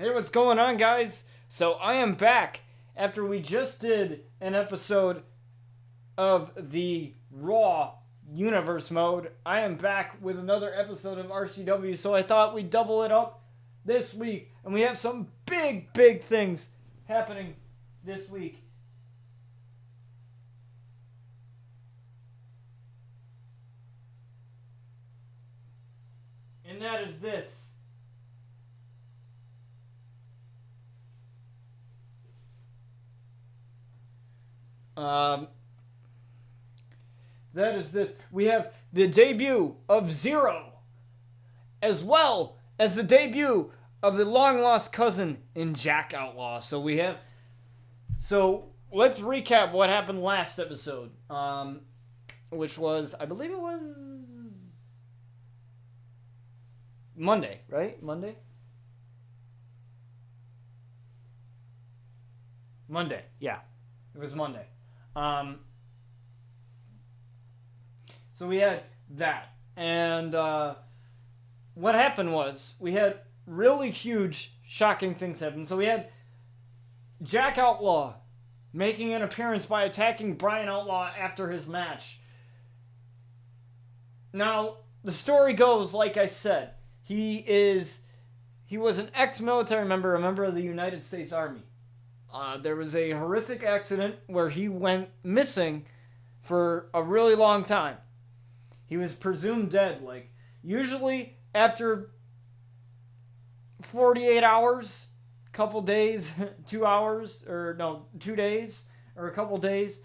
Hey, what's going on, guys? So I am back after we just did an episode of the Raw Universe mode. I am back with another episode of RCW, so I thought we'd double it up this week. And we have some big things happening this week. And that is this. That is this. We have the debut of Zero, as well as the debut of the long-lost cousin in Jack Outlaw. So let's recap what happened last episode, which was, I believe it was Monday, right? Monday, yeah. It was Monday. So we had that. And what happened was we had really huge, shocking things happen. So we had Jack Outlaw making an appearance by attacking Brian Outlaw after his match. Now, the story goes, like I said, he was an ex-military member, a member of the United States Army. There was a horrific accident where he went missing for a really long time. He was presumed dead. Like, usually after 48 hours, couple days, 2 hours, 2 days, or a couple days.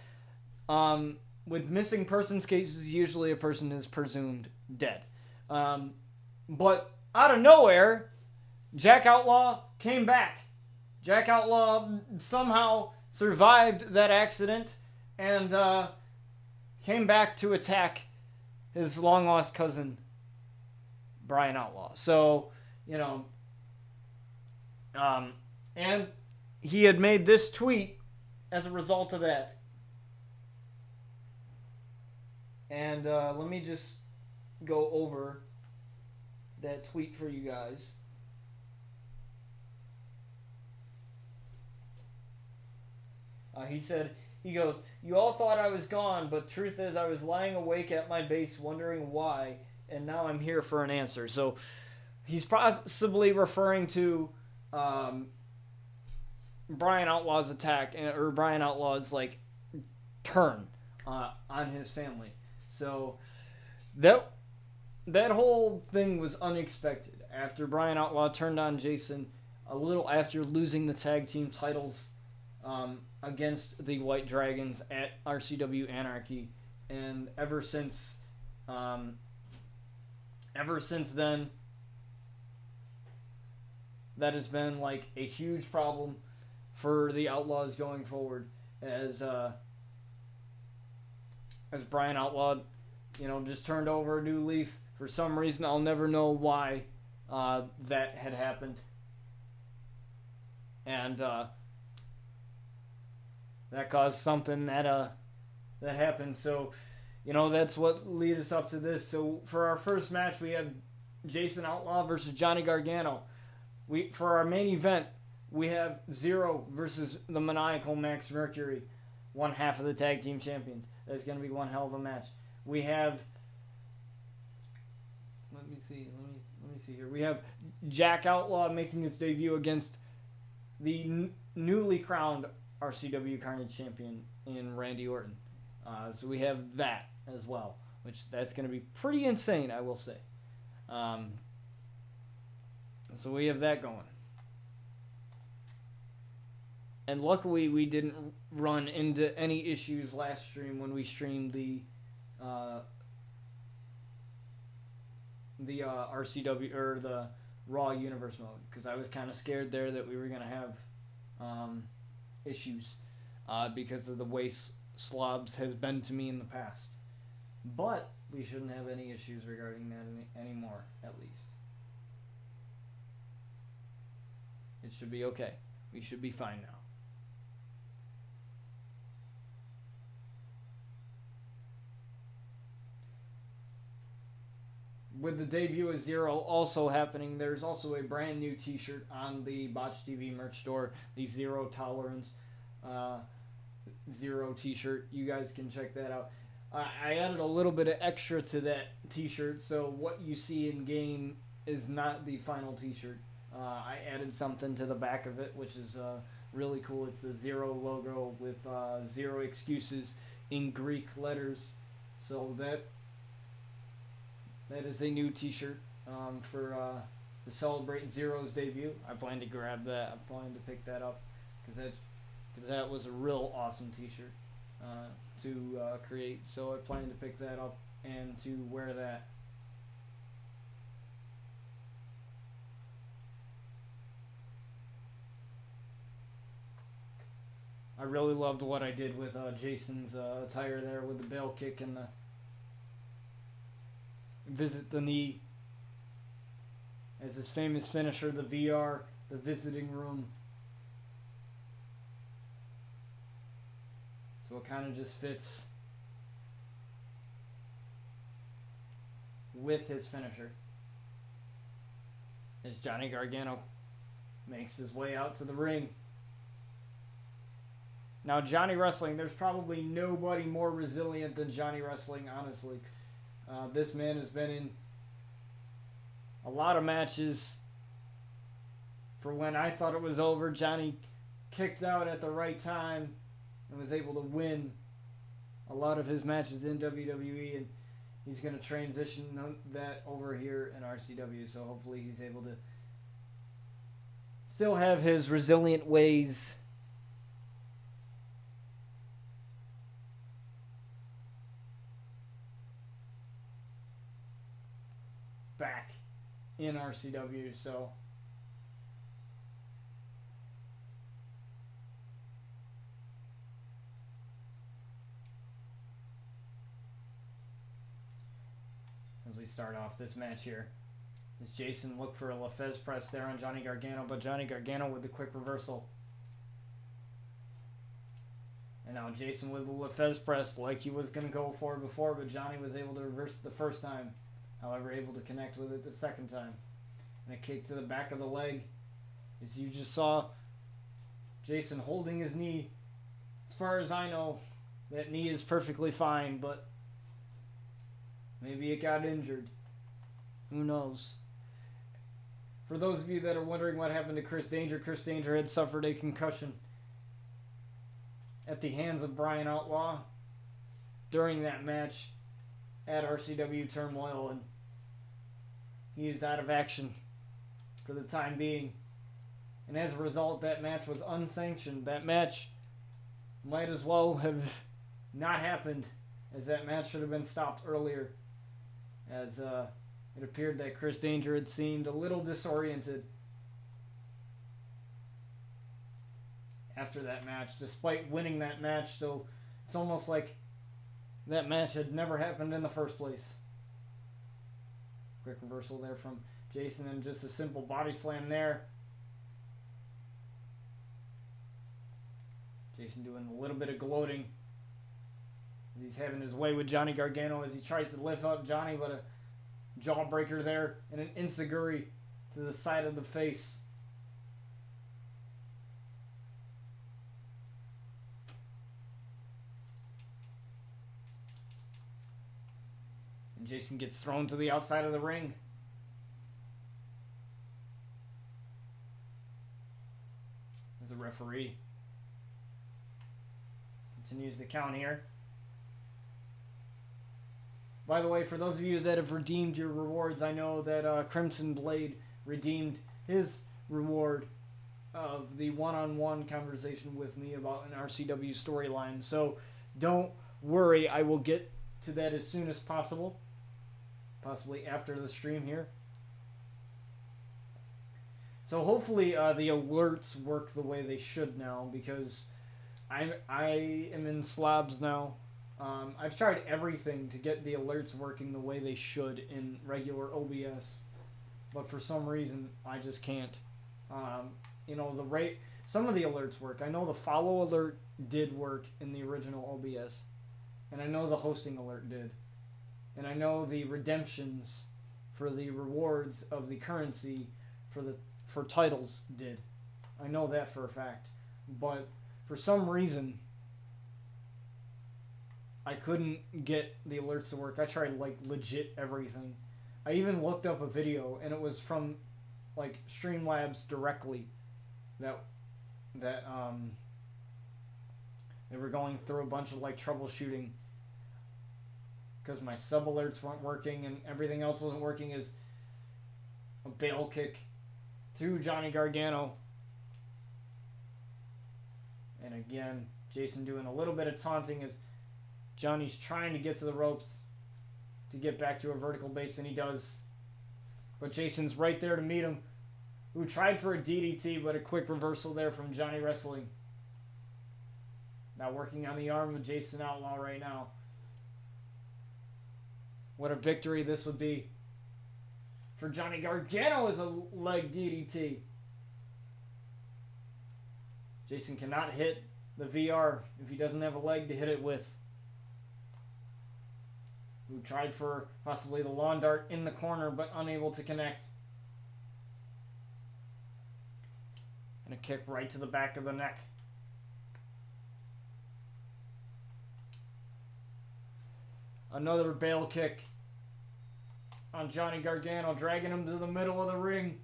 With missing persons cases, usually a person is presumed dead. But out of nowhere, Jack Outlaw came back. Jack Outlaw somehow survived that accident and came back to attack his long-lost cousin, Brian Outlaw. So, and he had made this tweet as a result of that. And let me just go over that tweet for you guys. He goes, "You all thought I was gone, but truth is I was lying awake at my base wondering why, and now I'm here for an answer." So he's possibly referring to Brian Outlaw's attack, or Brian Outlaw's, turn on his family. So that whole thing was unexpected. After Brian Outlaw turned on Jason a little after losing the tag team titles against the White Dragons at RCW Anarchy, and ever since then, that has been a huge problem for the Outlaws going forward, as Brian Outlaw, just turned over a new leaf. For some reason, I'll never know why that had happened, and that caused something that happened. So, that's what led us up to this. So for our first match, we have Jason Outlaw versus Johnny Gargano. For our main event, we have Zero versus the maniacal Max Mercury, one half of the tag team champions. That's going to be one hell of a match. We have, let me see here. We have Jack Outlaw making his debut against the newly crowned RCW Carnage champion in Randy Orton. So we have that as well, which that's going to be pretty insane, I will say. So we have that going. And luckily we didn't run into any issues last stream when we streamed the RCW, or the Raw Universe mode, because I was kind of scared there that we were going to have issues because of the way Slobs has been to me in the past. But we shouldn't have any issues regarding that anymore, at least. It should be okay. We should be fine now. with the debut of Zero also happening, there's also a brand new T-shirt on the Botch TV merch store. The Zero Tolerance Zero T-shirt. You guys can check that out. I added a little bit of extra to that T-shirt, so what you see in game is not the final T-shirt. I added something to the back of it, which is really cool. It's the Zero logo with Zero Excuses in Greek letters. So that is a new T-shirt for to celebrate Zero's debut. I plan to grab that. I plan to pick that up because that was a real awesome T-shirt to create. So I plan to pick that up and to wear that. I really loved what I did with Jason's attire there with the bail kick and the visit the knee as his famous finisher, the VR, the visiting room. So it kind of just fits with his finisher as Johnny Gargano makes his way out to the ring. Now, Johnny Wrestling, there's probably nobody more resilient than Johnny Wrestling, honestly. This man has been in a lot of matches. For when I thought it was over, Johnny kicked out at the right time and was able to win a lot of his matches in WWE, and he's going to transition that over here in RCW, so hopefully he's able to still have his resilient ways. Back in RCW, so as we start off this match here, as Jason looked for a Lefez press there on Johnny Gargano, but Johnny Gargano with the quick reversal. And now Jason with the Lefez press like he was going to go for before, but Johnny was able to reverse it the first time. However, able to connect with it the second time. And a kick to the back of the leg. As you just saw, Jason holding his knee. As far as I know, that knee is perfectly fine, but maybe it got injured. Who knows? For those of you that are wondering what happened to Chris Danger had suffered a concussion at the hands of Brian Outlaw during that match at RCW Turmoil, and he is out of action for the time being. And as a result, that match was unsanctioned. That match might as well have not happened, as that match should have been stopped earlier, as it appeared that Chris Danger had seemed a little disoriented after that match, despite winning that match. So it's almost like that match had never happened in the first place. Quick reversal there from Jason, and just a simple body slam there. Jason doing a little bit of gloating. He's having his way with Johnny Gargano as he tries to lift up Johnny, but a jawbreaker there and an enziguri to the side of the face. Jason gets thrown to the outside of the ring. As the referee continues the count here. By the way, for those of you that have redeemed your rewards, I know that Crimson Blade redeemed his reward of the one-on-one conversation with me about an RCW storyline. So don't worry, I will get to that as soon as possible. Possibly after the stream here. So hopefully the alerts work the way they should now, because I am in slobs now. I've tried everything to get the alerts working the way they should in regular OBS, but for some reason I just can't. Some of the alerts work. I know the follow alert did work in the original OBS, and I know the hosting alert did. And I know the redemptions for the rewards of the currency for titles did. I know that for a fact. But for some reason, I couldn't get the alerts to work. I tried like legit everything. I even looked up a video, and it was from like Streamlabs directly that they were going through a bunch of like troubleshooting because my sub alerts weren't working and everything else wasn't working. Is a bail kick to Johnny Gargano. And again, Jason doing a little bit of taunting as Johnny's trying to get to the ropes to get back to a vertical base, and he does. But Jason's right there to meet him, who tried for a DDT, but a quick reversal there from Johnny Wrestling. Now working on the arm of Jason Outlaw right now. What a victory this would be for Johnny Gargano as a leg DDT. Jason cannot hit the VR if he doesn't have a leg to hit it with. Who tried for possibly the lawn dart in the corner but unable to connect. And a kick right to the back of the neck. Another bail kick on Johnny Gargano, dragging him to the middle of the ring.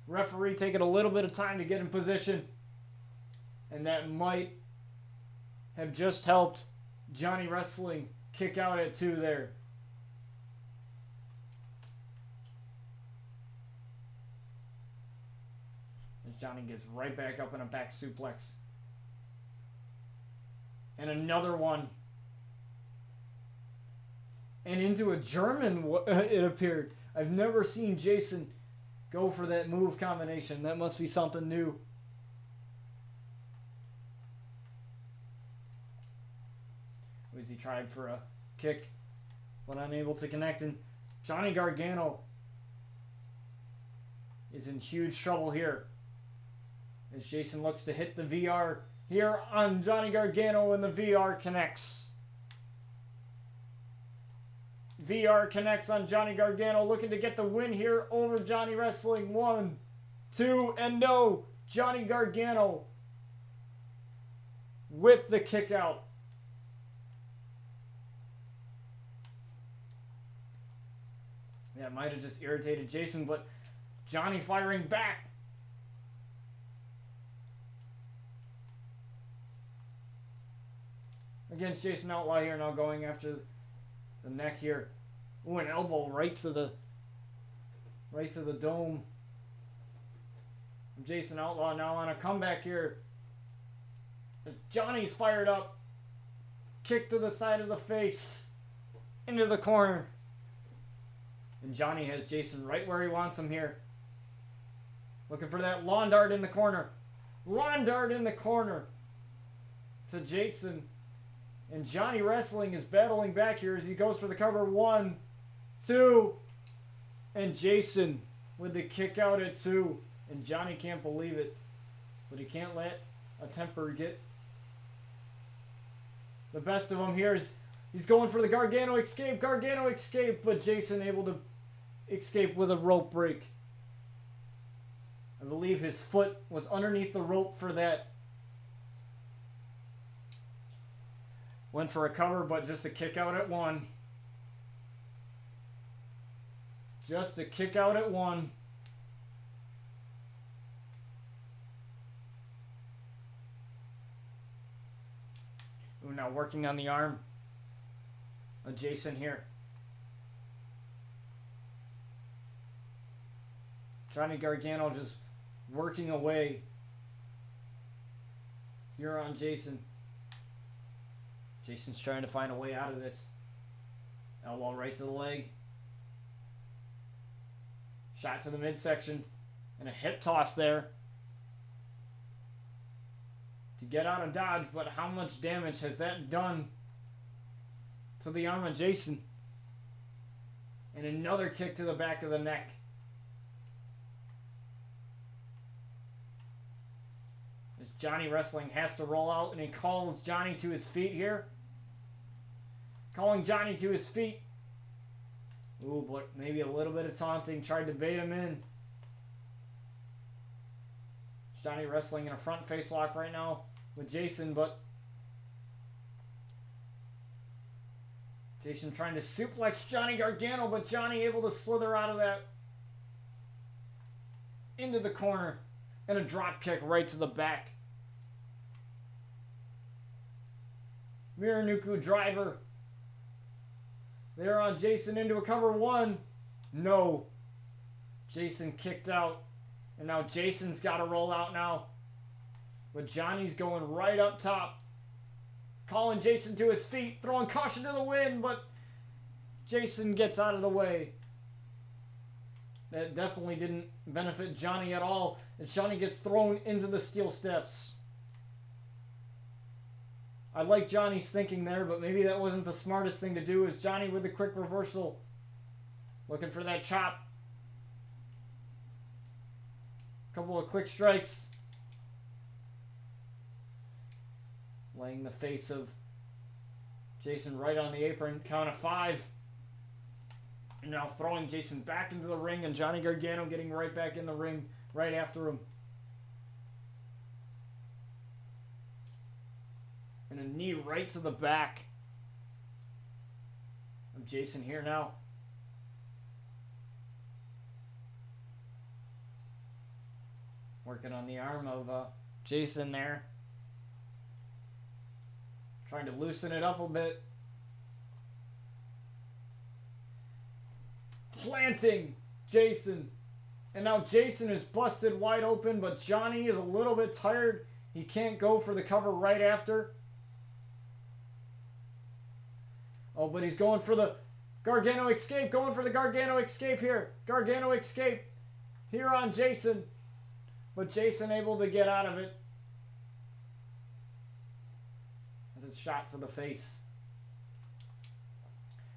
Referee taking a little bit of time to get in position. And that might have just helped Johnny Wrestling kick out at 2 there. As Johnny gets right back up in a back suplex. And another one. And into a German, it appeared. I've never seen Jason go for that move combination. That must be something new. As he tried for a kick, but unable to connect. And Johnny Gargano is in huge trouble here. As Jason looks to hit the VR here on Johnny Gargano, and the VR connects. VR connects on Johnny Gargano, looking to get the win here over Johnny Wrestling. 1, 2, and no! Johnny Gargano with the kick out. Yeah, it might have just irritated Jason, but Johnny firing back. Against Jason Outlaw here, now going after the neck here. Ooh, an elbow right to the dome. Jason Outlaw now on a comeback here. As Johnny's fired up. Kick to the side of the face. Into the corner. And Johnny has Jason right where he wants him here. Looking for that lawn dart in the corner. Lawn dart in the corner to Jason. And Johnny Wrestling is battling back here as he goes for the cover. 1, 2. And Jason with the kick out at 2. And Johnny can't believe it. But he can't let a temper get the best of him here. He's going for the Gargano escape. Gargano escape. But Jason able to escape with a rope break. I believe his foot was underneath the rope for that. Went for a cover, but just a kick out at 1. Just a kick out at 1. Ooh, now working on the arm of Jason here. Johnny Gargano just working away here on Jason. Jason's trying to find a way out of this. Elbow right to the leg. Shot to the midsection. And a hip toss there. To get out of dodge, but how much damage has that done to the arm of Jason? And another kick to the back of the neck. As Johnny Wrestling has to roll out, and he calls Johnny to his feet here. Calling Johnny to his feet. Ooh, but maybe a little bit of taunting. Tried to bait him in. Johnny wrestling in a front face lock right now with Jason, but Jason trying to suplex Johnny Gargano, but Johnny able to slither out of that into the corner and a drop kick right to the back. Miranouku driver. They're on Jason into a cover. One. No. Jason kicked out. And now Jason's got to roll out now. But Johnny's going right up top. Calling Jason to his feet. Throwing caution to the wind. But Jason gets out of the way. That definitely didn't benefit Johnny at all. As Johnny gets thrown into the steel steps. I like Johnny's thinking there, but maybe that wasn't the smartest thing to do. As Johnny with the quick reversal. Looking for that chop. Couple of quick strikes. Laying the face of Jason right on the apron. Count of 5. And now throwing Jason back into the ring, and Johnny Gargano getting right back in the ring right after him. And a knee right to the back of Jason here now. Working on the arm of Jason there. Trying to loosen it up a bit. Planting Jason. And now Jason is busted wide open, but Johnny is a little bit tired. He can't go for the cover right after. Oh, but he's going for the Gargano escape. Going for the Gargano escape here. Gargano escape here on Jason. But Jason able to get out of it. As it's shot to the face.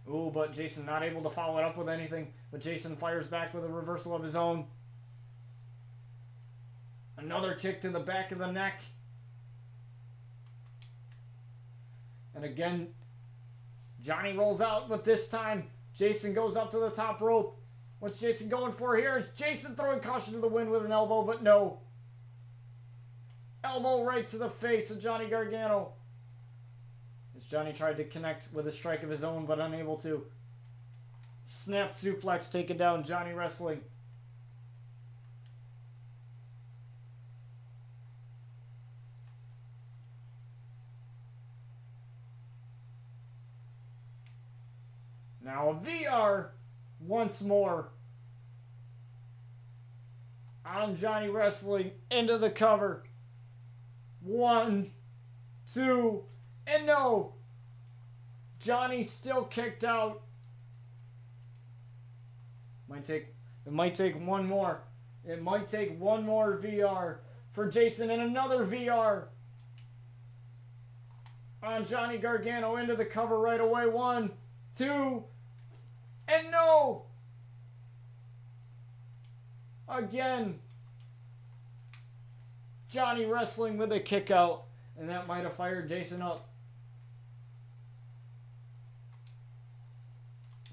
Ooh, but Jason not able to follow it up with anything. But Jason fires back with a reversal of his own. Another kick to the back of the neck. And again, Johnny rolls out, but this time Jason goes up to the top rope. What's Jason going for here? It's Jason throwing caution to the wind with an elbow, but no. Elbow right to the face of Johnny Gargano. As Johnny tried to connect with a strike of his own, but unable to. Snap suplex taken down, Johnny wrestling. Now a VR once more on Johnny wrestling into the cover. 1, 2, and no. Johnny still kicked out. It might take one more. It might take one more VR for Jason, and another VR on Johnny Gargano into the cover right away. 1, 2, and no. Again, Johnny wrestling with a kick out, and that might have fired Jason up.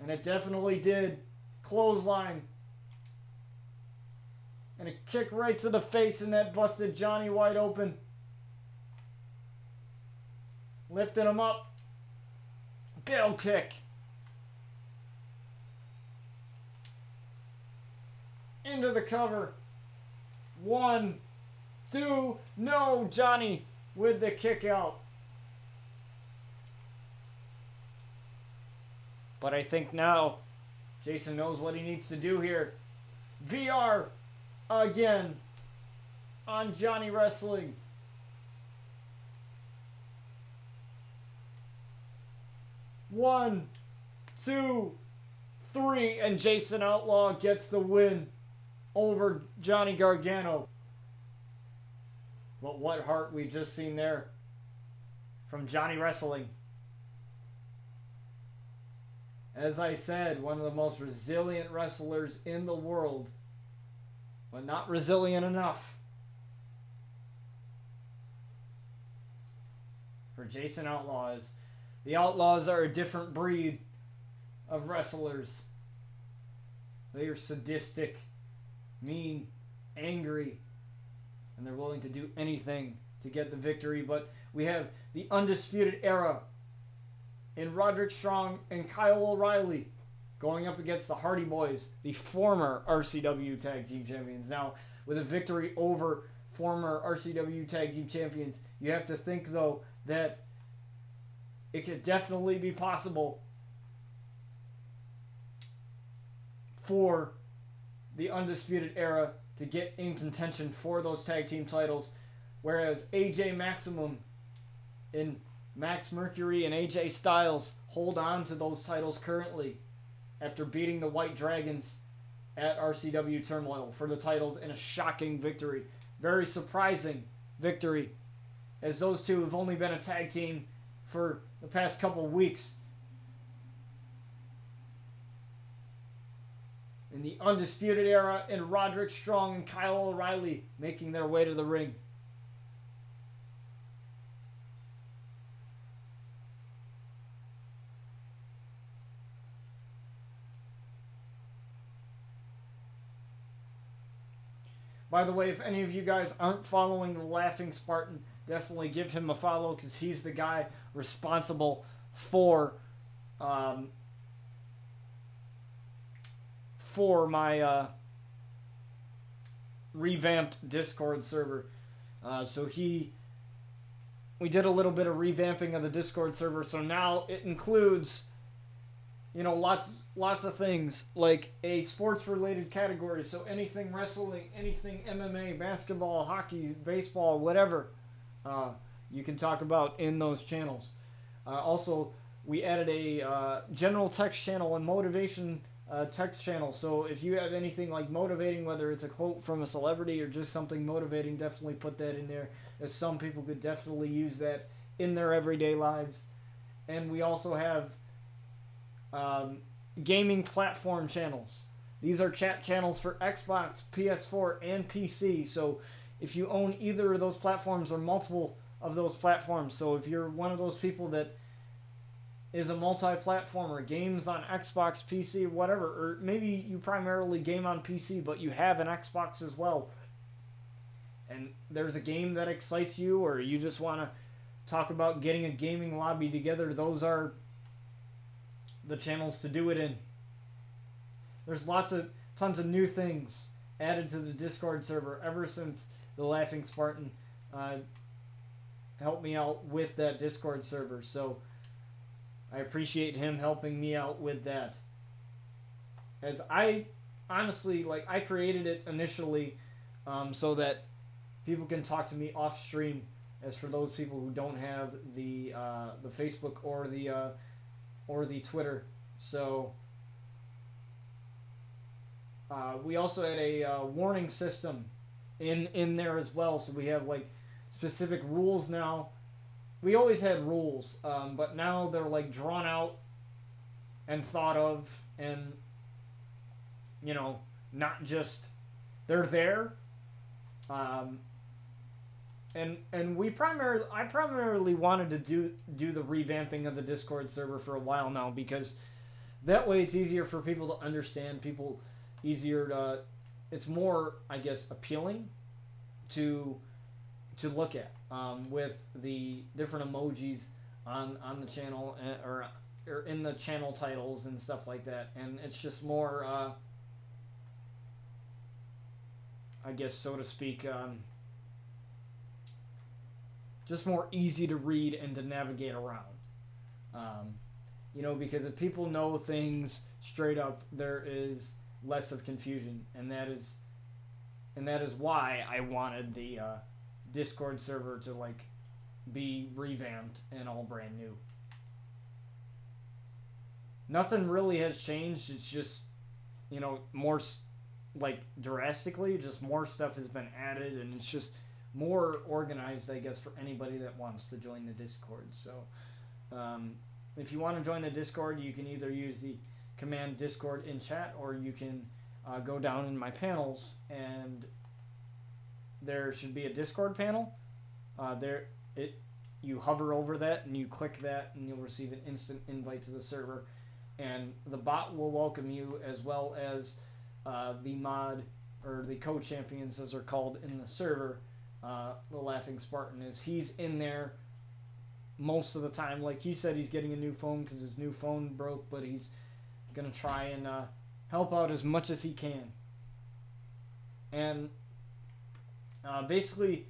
And it definitely did. Clothesline. And a kick right to the face, and that busted Johnny wide open. Lifting him up. Bill kick. Into the cover. 1, 2, no, Johnny with the kick out. But I think now Jason knows what he needs to do here. VR again on Johnny wrestling. 1, 2, 3, and Jason Outlaw gets the win over Johnny Gargano. But what heart we've just seen there from Johnny wrestling. As I said, one of the most resilient wrestlers in the world, but not resilient enough for Jason Outlaws. The Outlaws are a different breed of wrestlers. They are sadistic, mean, angry, and they're willing to do anything to get the victory. But we have the Undisputed Era in Roderick Strong and Kyle O'Reilly going up against the Hardy Boys, the former RCW Tag Team Champions. Now, with a victory over former RCW Tag Team Champions, you have to think, though, that it could definitely be possible for the Undisputed Era to get in contention for those tag team titles, whereas AJ Maximum and Max Mercury and AJ Styles hold on to those titles currently after beating the White Dragons at RCW Turmoil for the titles in a shocking victory. Very surprising victory, as those two have only been a tag team for the past couple weeks. In the Undisputed Era, and Roderick Strong and Kyle O'Reilly making their way to the ring. By the way, if any of you guys aren't following the Laughing Spartan, definitely give him a follow, because he's the guy responsible for my revamped Discord server. We did a little bit of revamping of the Discord server, so now it includes, lots of things, like a sports related category. So anything wrestling, anything MMA, basketball, hockey, baseball, whatever, you can talk about in those channels. Also, we added a general text channel and motivation text channel. So if you have anything like motivating, whether it's a quote from a celebrity or just something motivating, definitely put that in there, as some people could definitely use that in their everyday lives. And we also have gaming platform channels. These are chat channels for Xbox, PS4, and PC. So if you own either of those platforms or multiple of those platforms, so if you're one of those people that is a multi-platformer, games on Xbox, PC, whatever, or maybe you primarily game on PC, but you have an Xbox as well, and there's a game that excites you, or you just want to talk about getting a gaming lobby together, those are the channels to do it in. There's tons of new things added to the Discord server ever since the Laughing Spartan helped me out with that Discord server, so I appreciate him helping me out with that. As I honestly, I created it initially so that people can talk to me off stream, as for those people who don't have the Facebook or the Twitter. So we also had a warning system in there as well. So we have specific rules now. We always had rules, but now they're drawn out and thought of, and not just they're there. And I primarily wanted to do the revamping of the Discord server for a while now, because that way it's easier for people to understand, it's more, I guess, appealing to look at, with the different emojis on the channel, or in the channel titles and stuff like that, and it's just more, I guess, so to speak, just more easy to read and to navigate around. Because if people know things straight up, there is less of confusion, and that is why I wanted the Discord server to be revamped and all brand new. Nothing really has changed. It's just, more drastically, just more stuff has been added, and it's just more organized, I guess, for anybody that wants to join the Discord. So if you want to join the Discord, you can either use the command Discord in chat, or you can go down in my panels, and there should be a Discord panel. You hover over that and you click that, and you'll receive an instant invite to the server, and the bot will welcome you, as well as the mod, or the co-champions as they're called in the server, the Laughing Spartan, is he's in there most of the time. Like he said, he's getting a new phone because his new phone broke, but he's gonna try and help out as much as he can. And basically,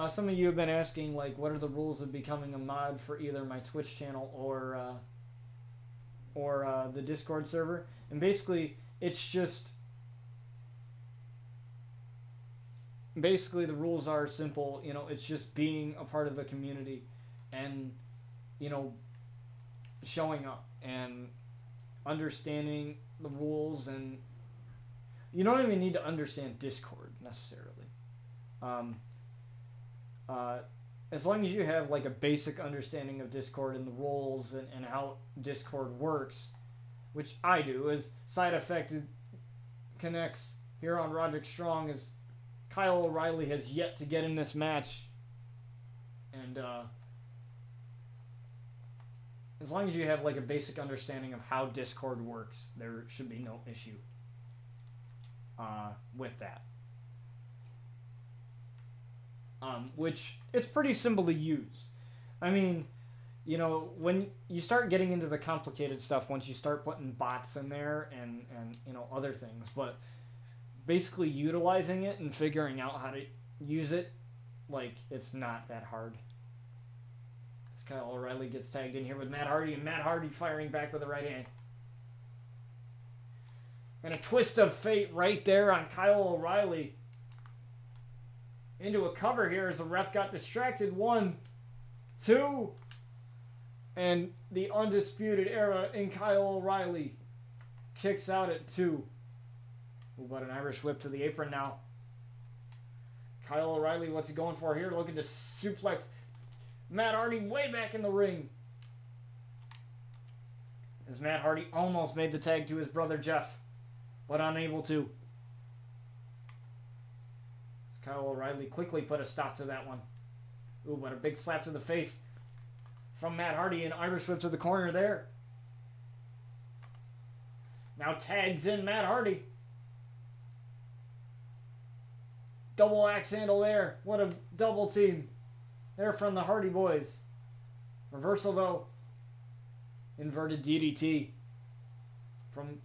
some of you have been asking, like, what are the rules of becoming a mod for either my Twitch channel or the Discord server? And basically, it's just... Basically, the rules are simple. You know, it's just being a part of the community and, you know, showing up and understanding the rules. And you don't even need to understand Discord necessarily. As long as you have like a basic understanding of Discord and the rules and how Discord works, which I do, as side effect connects here on Roderick Strong, as Kyle O'Reilly has yet to get in this match. And as long as you have like a basic understanding of how Discord works, there should be no issue with that. Which it's pretty simple to use. I mean, you know, when you start getting into the complicated stuff, once you start putting bots in there and you know, other things, but basically utilizing it and figuring out how to use it, like, it's not that hard. As Kyle O'Reilly gets tagged in here with Matt Hardy, and Matt Hardy firing back with the right hand. And a twist of fate right there on Kyle O'Reilly. Into a cover here as the ref got distracted. 1, 2. And the Undisputed Era in Kyle O'Reilly kicks out at 2. Ooh, but an Irish whip to the apron now. Kyle O'Reilly, what's he going for here? Looking to suplex Matt Hardy way back in the ring. As Matt Hardy almost made the tag to his brother Jeff, but unable to. Kyle O'Reilly quickly put a stop to that one. Ooh, what a big slap to the face from Matt Hardy, and Irish whip to the corner there. Now tags in Matt Hardy. Double axe handle there. What a double team there from the Hardy Boys. Reversal though. Inverted DDT from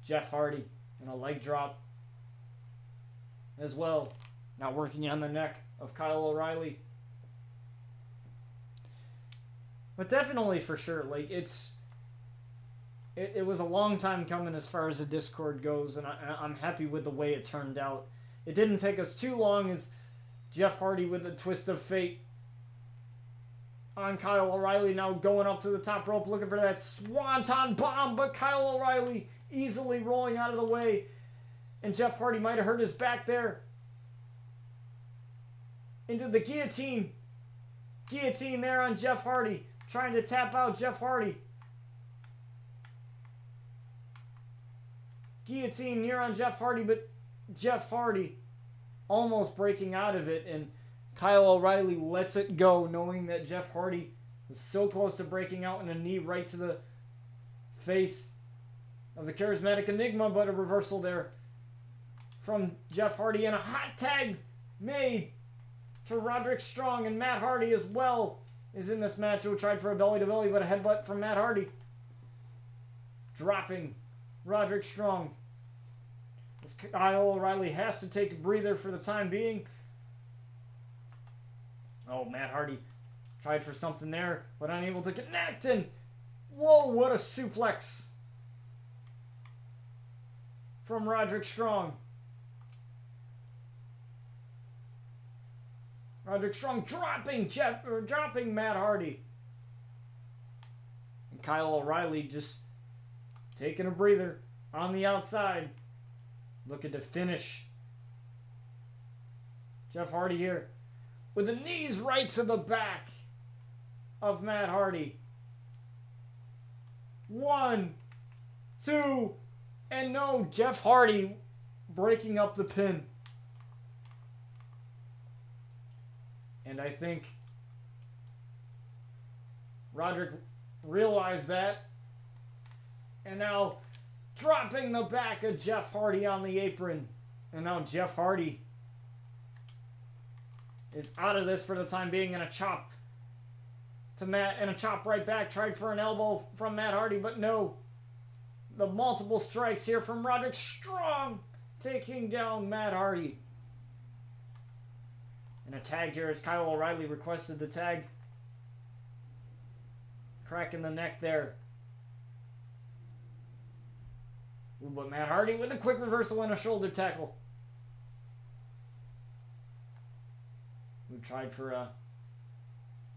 Jeff Hardy. And a leg drop as well. Now working on the neck of Kyle O'Reilly. But definitely for sure, like, it was a long time coming as far as the Discord goes, and I'm happy with the way it turned out. It didn't take us too long as Jeff Hardy with the twist of fate on Kyle O'Reilly, now going up to the top rope looking for that swanton bomb, but Kyle O'Reilly easily rolling out of the way, and Jeff Hardy might have hurt his back there. Into the guillotine. Guillotine there on Jeff Hardy. Trying to tap out Jeff Hardy. Guillotine here on Jeff Hardy, but Jeff Hardy almost breaking out of it, and Kyle O'Reilly lets it go, knowing that Jeff Hardy was so close to breaking out, and a knee right to the face of the charismatic Enigma, but a reversal there from Jeff Hardy, and a hot tag made to Roderick Strong, and Matt Hardy as well is in this match, who tried for a belly-to-belly, but a headbutt from Matt Hardy. Dropping Roderick Strong. As Kyle O'Reilly has to take a breather for the time being. Oh, Matt Hardy tried for something there, but unable to connect, and whoa, what a suplex from Roderick Strong. Roderick Strong dropping Matt Hardy. And Kyle O'Reilly just taking a breather on the outside. Looking to finish Jeff Hardy here with the knees right to the back of Matt Hardy. 1, 2, and no, Jeff Hardy breaking up the pin. And I think Roderick realized that, and now dropping the back of Jeff Hardy on the apron. And now Jeff Hardy is out of this for the time being, and a chop to Matt, and a chop right back. Tried for an elbow from Matt Hardy, but no. The multiple strikes here from Roderick Strong, taking down Matt Hardy. And a tag here as Kyle O'Reilly requested the tag. Crack in the neck there. Ooh, but Matt Hardy with a quick reversal and a shoulder tackle. We tried for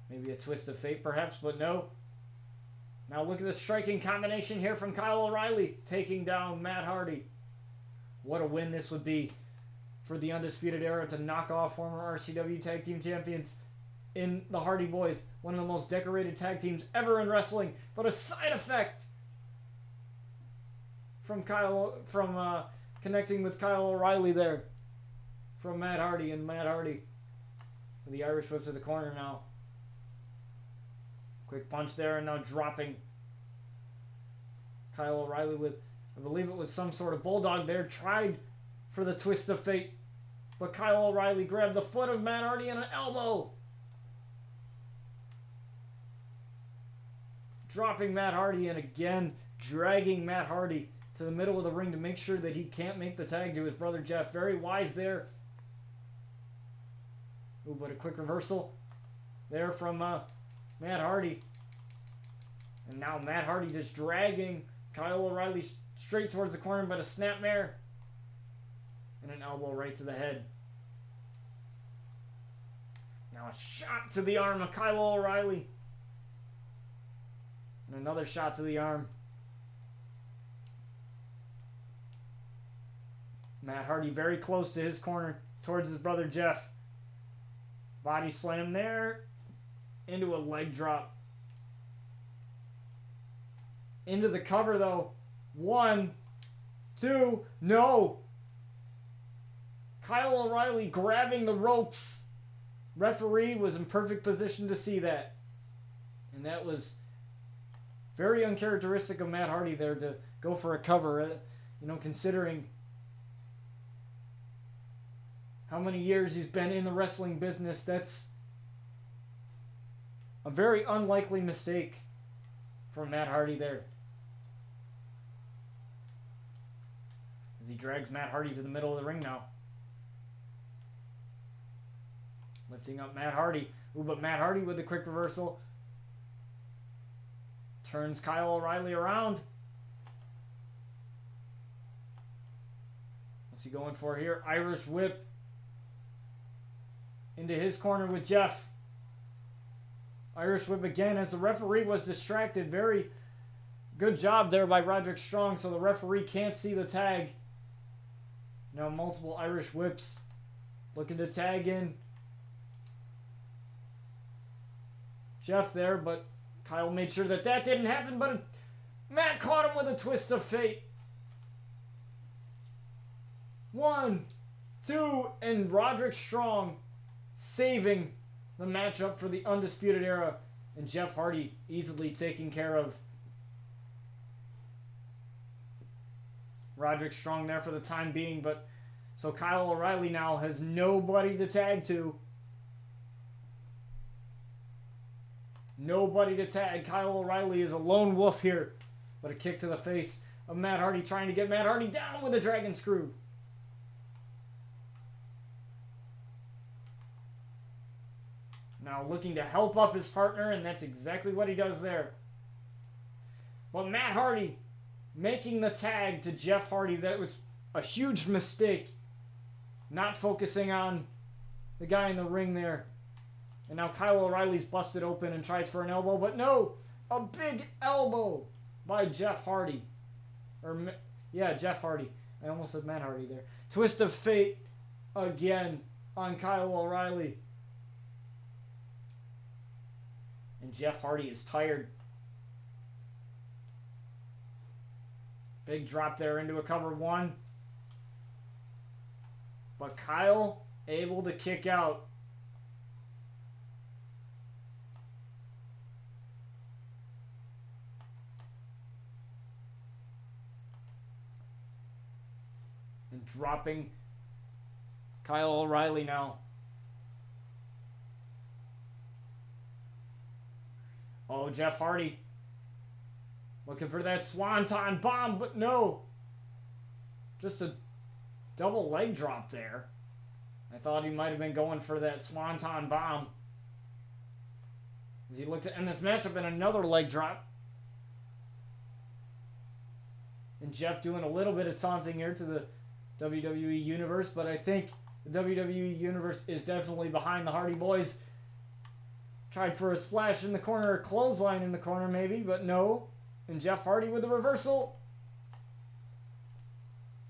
maybe a twist of fate perhaps, but no. Now look at the striking combination here from Kyle O'Reilly, taking down Matt Hardy. What a win this would be for the Undisputed Era to knock off former RCW Tag Team Champions in the Hardy Boys. One of the most decorated tag teams ever in wrestling. But a side effect from connecting with Kyle O'Reilly there from Matt Hardy, and Matt Hardy with the Irish whip to the corner now. Quick punch there, and now dropping Kyle O'Reilly with, I believe it was some sort of bulldog there. Tried for the twist of fate, but Kyle O'Reilly grabbed the foot of Matt Hardy and an elbow. Dropping Matt Hardy, and again dragging Matt Hardy to the middle of the ring to make sure that he can't make the tag to his brother Jeff. Very wise there. Ooh, but a quick reversal there from Matt Hardy. And now Matt Hardy just dragging Kyle O'Reilly straight towards the corner, but a snapmare and an elbow right to the head. Now a shot to the arm of Kyle O'Reilly. And another shot to the arm. Matt Hardy very close to his corner towards his brother Jeff. Body slam there. Into a leg drop. Into the cover though. 1, 2, no. Kyle O'Reilly grabbing the ropes. Referee was in perfect position to see that. And that was very uncharacteristic of Matt Hardy there to go for a cover. Considering how many years he's been in the wrestling business, that's a very unlikely mistake from Matt Hardy there. As he drags Matt Hardy to the middle of the ring now. Lifting up Matt Hardy. Ooh, but Matt Hardy with the quick reversal. Turns Kyle O'Reilly around. What's he going for here? Irish whip. Into his corner with Jeff. Irish whip again as the referee was distracted. Very good job there by Roderick Strong, so the referee can't see the tag. Now multiple Irish whips. Looking to tag in Jeff there, but Kyle made sure that didn't happen, but Matt caught him with a twist of fate. 1, 2, and Roderick Strong saving the matchup for the Undisputed Era, and Jeff Hardy easily taking care of Roderick Strong there for the time being. But so Kyle O'Reilly now has nobody to tag to. Nobody to tag. Kyle O'Reilly is a lone wolf here, but a kick to the face of Matt Hardy, trying to get Matt Hardy down with a dragon screw. Now looking to help up his partner, and that's exactly what he does there. But Matt Hardy making the tag to Jeff Hardy. That was a huge mistake. Not focusing on the guy in the ring there. And now Kyle O'Reilly's busted open and tries for an elbow, but no! A big elbow by Jeff Hardy. Jeff Hardy. I almost said Matt Hardy there. Twist of fate again on Kyle O'Reilly. And Jeff Hardy is tired. Big drop there into a cover 1. But Kyle able to kick out. And dropping Kyle O'Reilly now. Oh, Jeff Hardy. Looking for that swanton bomb, but no. Just a double leg drop there. I thought he might have been going for that swanton bomb. As he looked to end this matchup in another leg drop. And Jeff doing a little bit of taunting here to the WWE Universe, but I think the WWE Universe is definitely behind the Hardy Boys. Tried for a splash in the corner, a clothesline in the corner maybe, but no. And Jeff Hardy with a reversal.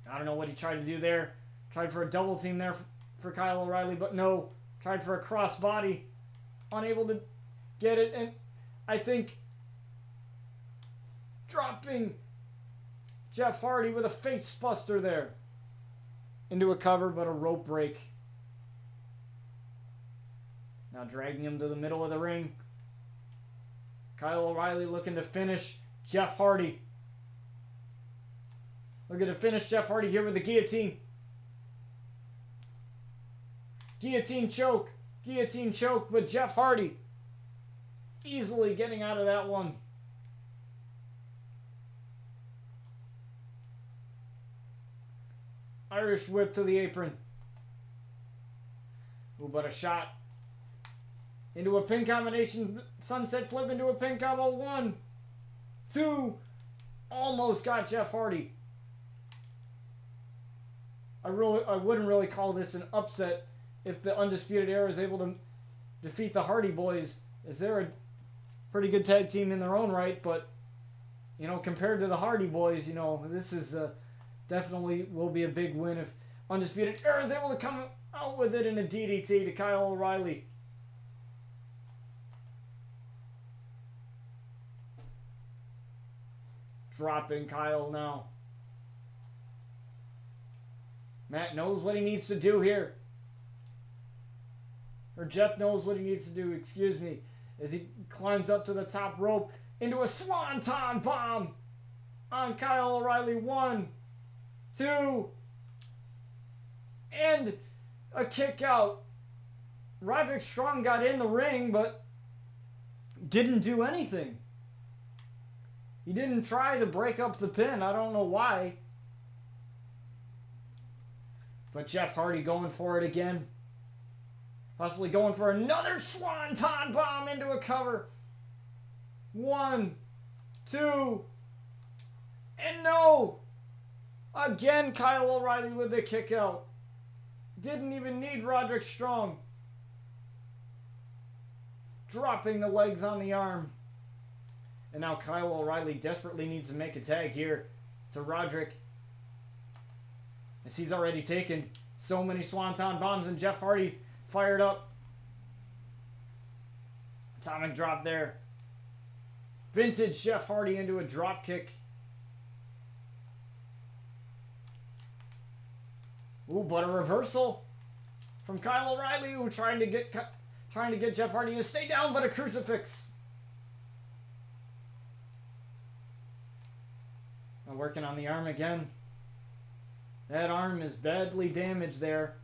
I don't know what he tried to do there. Tried for a double team there for Kyle O'Reilly, but no. Tried for a crossbody. Unable to get it, and I think dropping Jeff Hardy with a face buster there. Into a cover, but a rope break. Now dragging him to the middle of the ring. Kyle O'Reilly looking to finish Jeff Hardy. Looking to finish Jeff Hardy here with the guillotine. Guillotine choke. Guillotine choke, but Jeff Hardy easily getting out of that one. Irish whip to the apron. Ooh, but a shot. Into a pin combination. Sunset flip into a pin combo. 1, 2. Almost got Jeff Hardy. I wouldn't really call this an upset if the Undisputed Era is able to defeat the Hardy Boys, as they're a pretty good tag team in their own right, but, you know, compared to the Hardy Boys, you know, this is definitely will be a big win if Undisputed Era is able to come out with it in a DDT to Kyle O'Reilly. Dropping Kyle now. Matt knows what he needs to do here. Or Jeff knows what he needs to do, excuse me. As he climbs up to the top rope into a swanton bomb on Kyle O'Reilly. 1, 2. And a kick out. Roderick Strong got in the ring, but didn't do anything. He didn't try to break up the pin. I don't know why. But Jeff Hardy going for it again. Possibly going for another swanton bomb into a cover. 1, 2. And no! Again, Kyle O'Reilly with the kick out. Didn't even need Roderick Strong. Dropping the legs on the arm. And now Kyle O'Reilly desperately needs to make a tag here to Roderick, as he's already taken so many swanton bombs, and Jeff Hardy's fired up. Atomic drop there. Vintage Jeff Hardy into a drop kick. Ooh, but a reversal from Kyle O'Reilly, who trying to get Jeff Hardy to stay down, but a crucifix. Now working on the arm again. That arm is badly damaged there.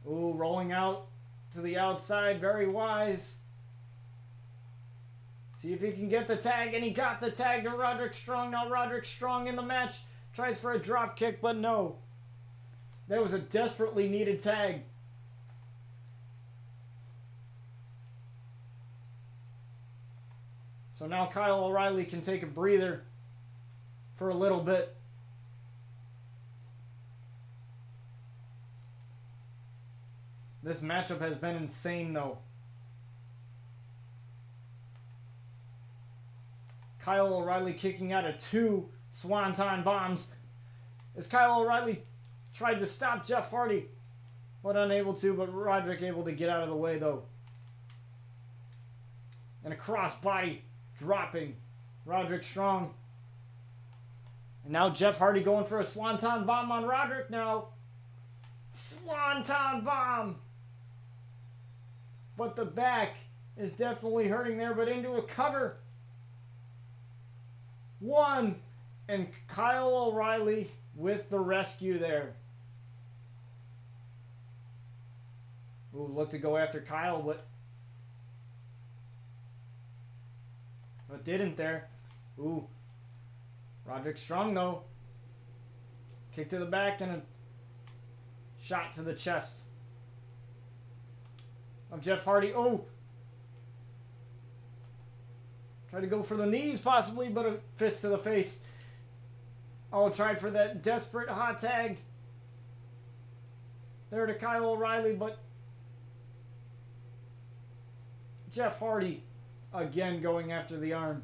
Ooh, rolling out to the outside. Very wise. See if he can get the tag. And he got the tag to Roderick Strong. Now Roderick Strong in the match. Tries for a drop kick, but no. That was a desperately needed tag. So now Kyle O'Reilly can take a breather for a little bit. This matchup has been insane, though. Kyle O'Reilly kicking out of 2 swanton bombs as Kyle O'Reilly tried to stop Jeff Hardy, but unable to, but Roderick able to get out of the way, though. And a crossbody dropping Roderick Strong. And now Jeff Hardy going for a swanton bomb on Roderick now. Swanton bomb. But the back is definitely hurting there, but into a cover. 1, And Kyle O'Reilly with the rescue there. Ooh, look to go after Kyle, but didn't there. Ooh. Roderick Strong, though. Kick to the back and a shot to the chest of Jeff Hardy. Oh! Tried to go for the knees, possibly, but a fist to the face. Oh, tried for that desperate hot tag. There to Kyle O'Reilly, but Jeff Hardy again going after the arm.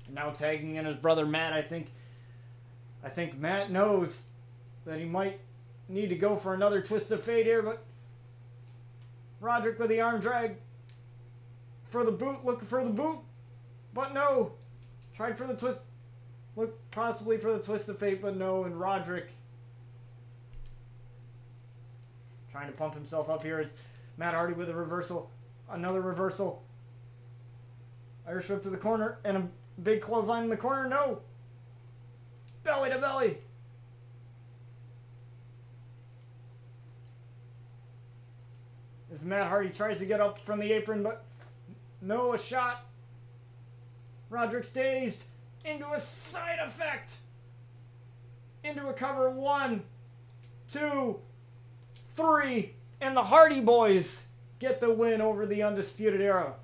And now tagging in his brother Matt. I think Matt knows that he might need to go for another twist of fate here, but Roderick with the arm drag for the boot, looking for the boot, but no. Tried for the twist, looked possibly for the twist of fate, but no, and Roderick trying to pump himself up here. It's Matt Hardy with a reversal, another reversal. Irish whip to the corner, and a big clothesline in the corner, no. Belly to belly. As Matt Hardy tries to get up from the apron, but no, a shot. Roderick's dazed into a side effect. Into a cover. 1, 2, 3. And the Hardy Boys get the win over the Undisputed Era.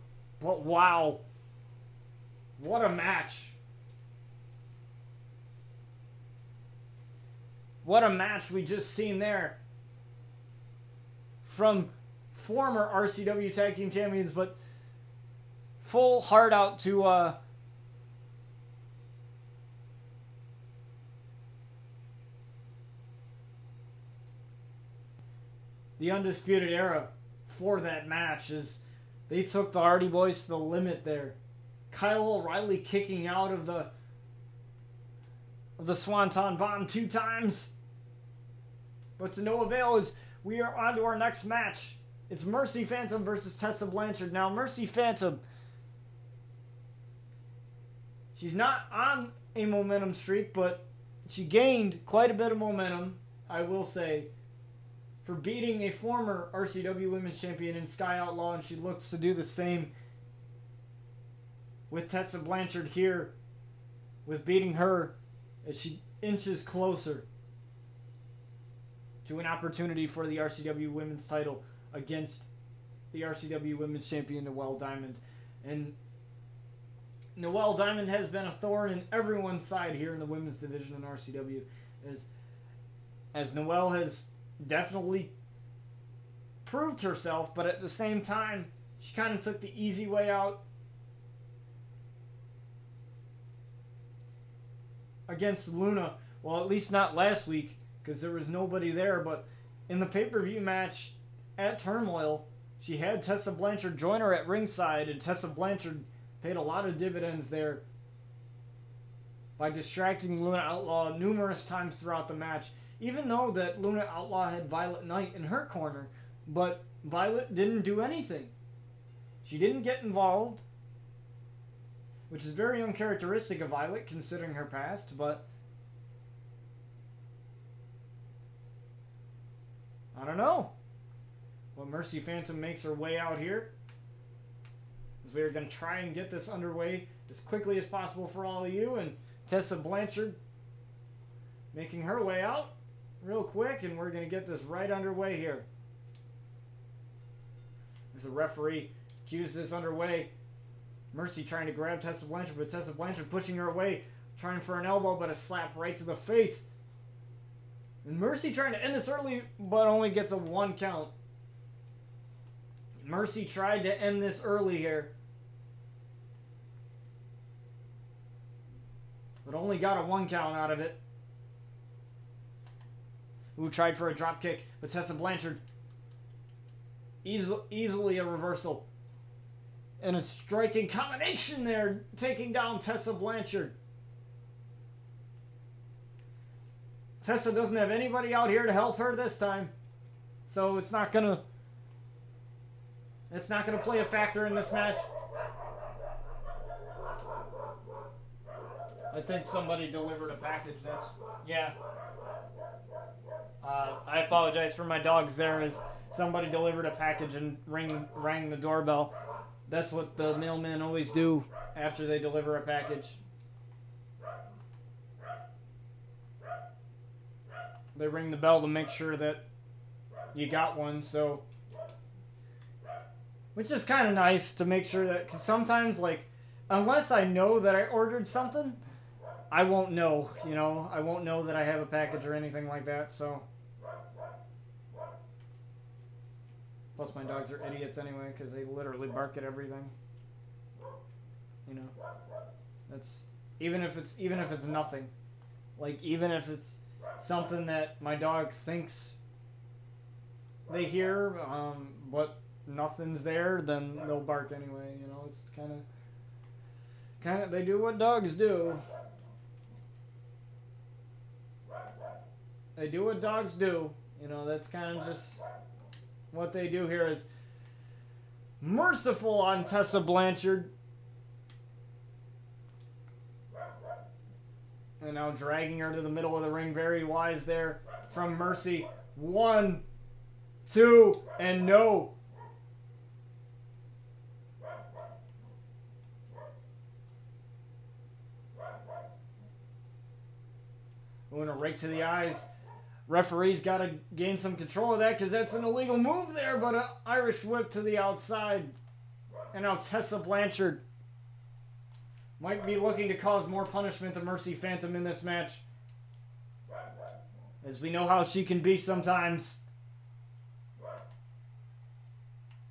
But wow. What a match. What a match we just seen there. From former RCW Tag Team Champions, but full heart out to the Undisputed Era for that match, as they took the Hardy Boys to the limit there. Kyle O'Reilly kicking out of the Swanton Bomb 2 times. But to no avail, as we are on to our next match. It's Mercy Phantom versus Tessa Blanchard. Now, Mercy Phantom, she's not on a momentum streak, but she gained quite a bit of momentum, I will say, for beating a former RCW Women's Champion in Sky Outlaw, and she looks to do the same with Tessa Blanchard here, with beating her as she inches closer to an opportunity for the RCW Women's title against the RCW Women's Champion, Noelle Diamond. And Noelle Diamond has been a thorn in everyone's side here in the women's division in RCW, as Noelle has definitely proved herself, but at the same time, she kind of took the easy way out against Luna. Well, at least not last week, because there was nobody there, but in the pay-per-view match at Turmoil, she had Tessa Blanchard join her at ringside, and Tessa Blanchard paid a lot of dividends there by distracting Luna Outlaw numerous times throughout the match, even though that Luna Outlaw had Violet Knight in her corner, but Violet didn't do anything. She didn't get involved, which is very uncharacteristic of Violet considering her past, but I don't know. Well, Mercy Phantom makes her way out here, as we are going to try and get this underway as quickly as possible for all of you, and Tessa Blanchard making her way out real quick, and we're going to get this right underway here. As the referee cues this underway, Mercy trying to grab Tessa Blanchard, but Tessa Blanchard pushing her away, trying for an elbow, but a slap right to the face. And Mercy trying to end this early, but only gets a 1 count. Mercy tried to end this early here, but only got a 1 count out of it. Who tried for a drop kick, but Tessa Blanchard easily a reversal. And a striking combination there, taking down Tessa Blanchard. Tessa doesn't have anybody out here to help her this time, so it's not gonna play a factor in this match. I think somebody delivered a package. Yeah. I apologize for my dogs there as somebody delivered a package and rang the doorbell. That's what the mailmen always do after they deliver a package. They ring the bell to make sure that you got one, so... Which is kind of nice to make sure that... Because sometimes, like, unless I know that I ordered something, I won't know, you know? I won't know that I have a package or anything like that, so... Plus my dogs are idiots anyway, because they literally bark at everything. You know? That's... Even if it's nothing. Like, even if it's something that my dog thinks they hear, but nothing's there, then they'll bark anyway, you know? It's kind of, they do what dogs do. They do what dogs do. You know, that's kind of just what they do here. Is merciful on Tessa Blanchard. And now dragging her to the middle of the ring. Very wise there from Mercy. 1, 2, and no. Going a rake to the eyes. Referee's got to gain some control of that because that's an illegal move there, but an Irish whip to the outside. And now Tessa Blanchard might be looking to cause more punishment to Mercy Phantom in this match. As we know how she can be sometimes.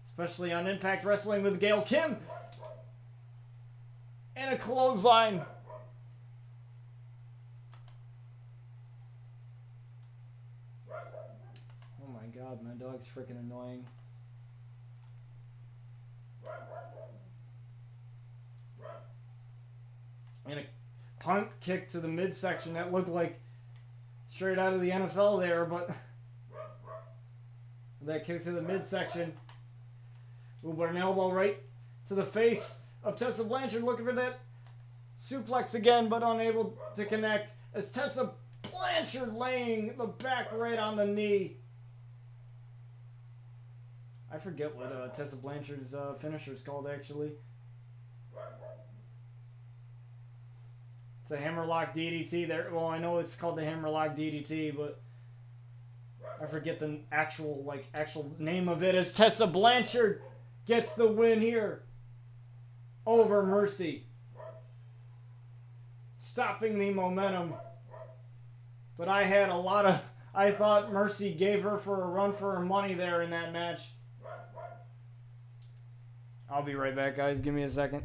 Especially on Impact Wrestling with Gail Kim. And a clothesline. Oh my god, my dog's freaking annoying. And a punt kick to the midsection that looked like straight out of the NFL there, but that kick to the midsection. Ooh, but an elbow right to the face of Tessa Blanchard, looking for that suplex again, but unable to connect as Tessa Blanchard laying the back right on the knee. I forget what Tessa Blanchard's finisher is called, actually. It's a hammerlock DDT there. Well, I know it's called the hammerlock DDT, but I forget the actual name of it. As Tessa Blanchard gets the win here over Mercy, stopping the momentum. But I thought Mercy gave her for a run for her money there in that match. I'll be right back, guys. Give me a second.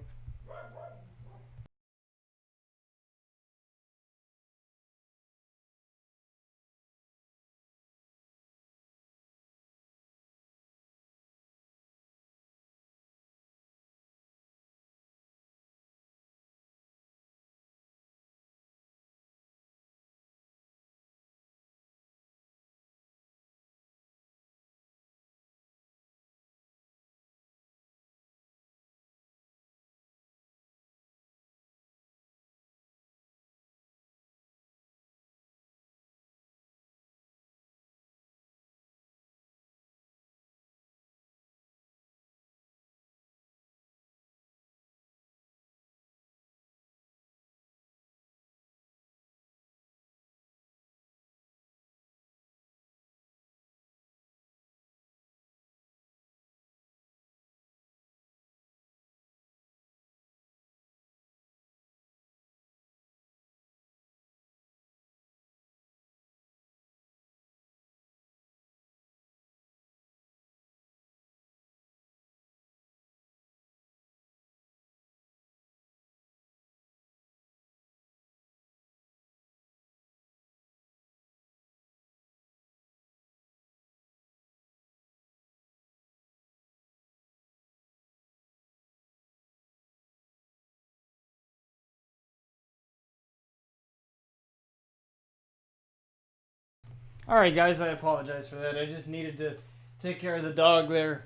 Alright, guys, I apologize for that. I just needed to take care of the dog there.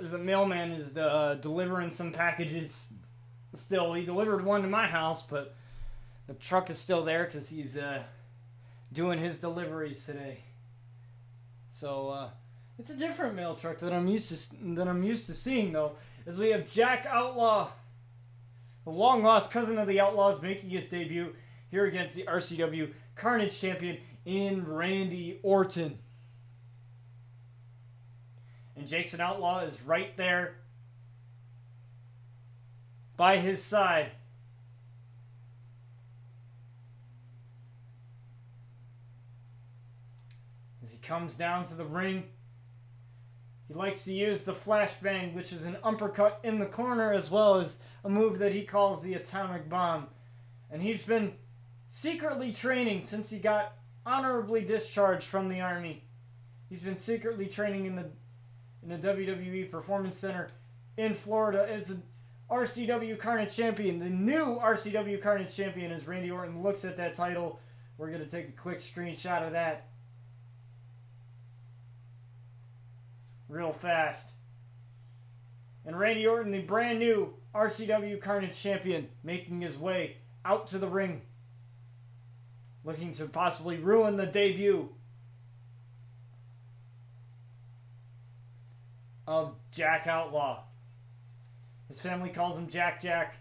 As the mailman is delivering some packages Still, he delivered one to my house, but the truck is still there because he's doing his deliveries today. So it's a different mail truck that I'm used to seeing, though, as we have Jack Outlaw, the long lost cousin of the Outlaws, making his debut here against the RCW Carnage champion in Randy Orton. And Jason Outlaw is right there by his side. As he comes down to the ring, he likes to use the flashbang, which is an uppercut in the corner, as well as a move that he calls the atomic bomb. And he's been secretly training since he got honorably discharged from the Army. He's been secretly training in the WWE Performance Center in Florida as an RCW Carnage champion. The new RCW Carnage champion, as Randy Orton looks at that title. We're going to take a quick screenshot of that real fast. And Randy Orton, the brand new RCW Carnage champion, making his way out to the ring, looking to possibly ruin the debut of Jack Outlaw. His family calls him Jack Jack.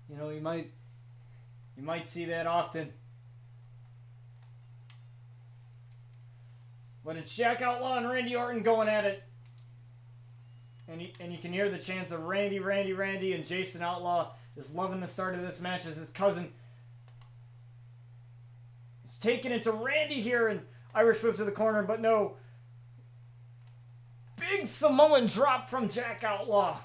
You know, you might see that often. But it's Jack Outlaw and Randy Orton going at it. And you can hear the chants of Randy, Randy, Randy, and Jason Outlaw is loving the start of this match as his cousin is taking it to Randy here, and Irish whip to the corner, but no. Big Samoan drop from Jack Outlaw.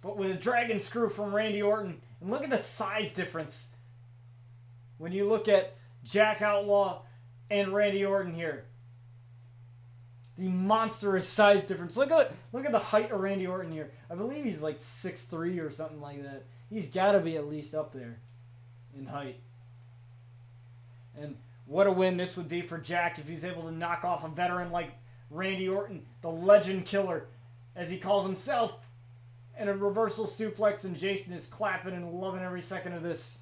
But with a dragon screw from Randy Orton. And look at the size difference when you look at Jack Outlaw and Randy Orton here. The monstrous size difference. Look at the height of Randy Orton here. I believe he's like 6'3" or something like that. He's got to be at least up there in height. And what a win this would be for Jack if he's able to knock off a veteran like Randy Orton, the legend killer, as he calls himself, and a reversal suplex, and Jason is clapping and loving every second of this.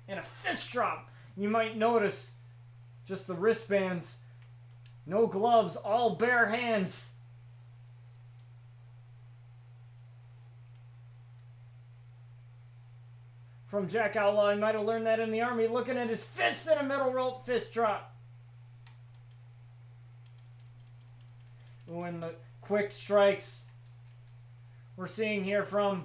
And a fist drop. You might notice just the wristbands. No gloves, all bare hands. From Jack Outlaw, he might have learned that in the Army, looking at his fist in a middle rope fist drop. When the quick strikes we're seeing here from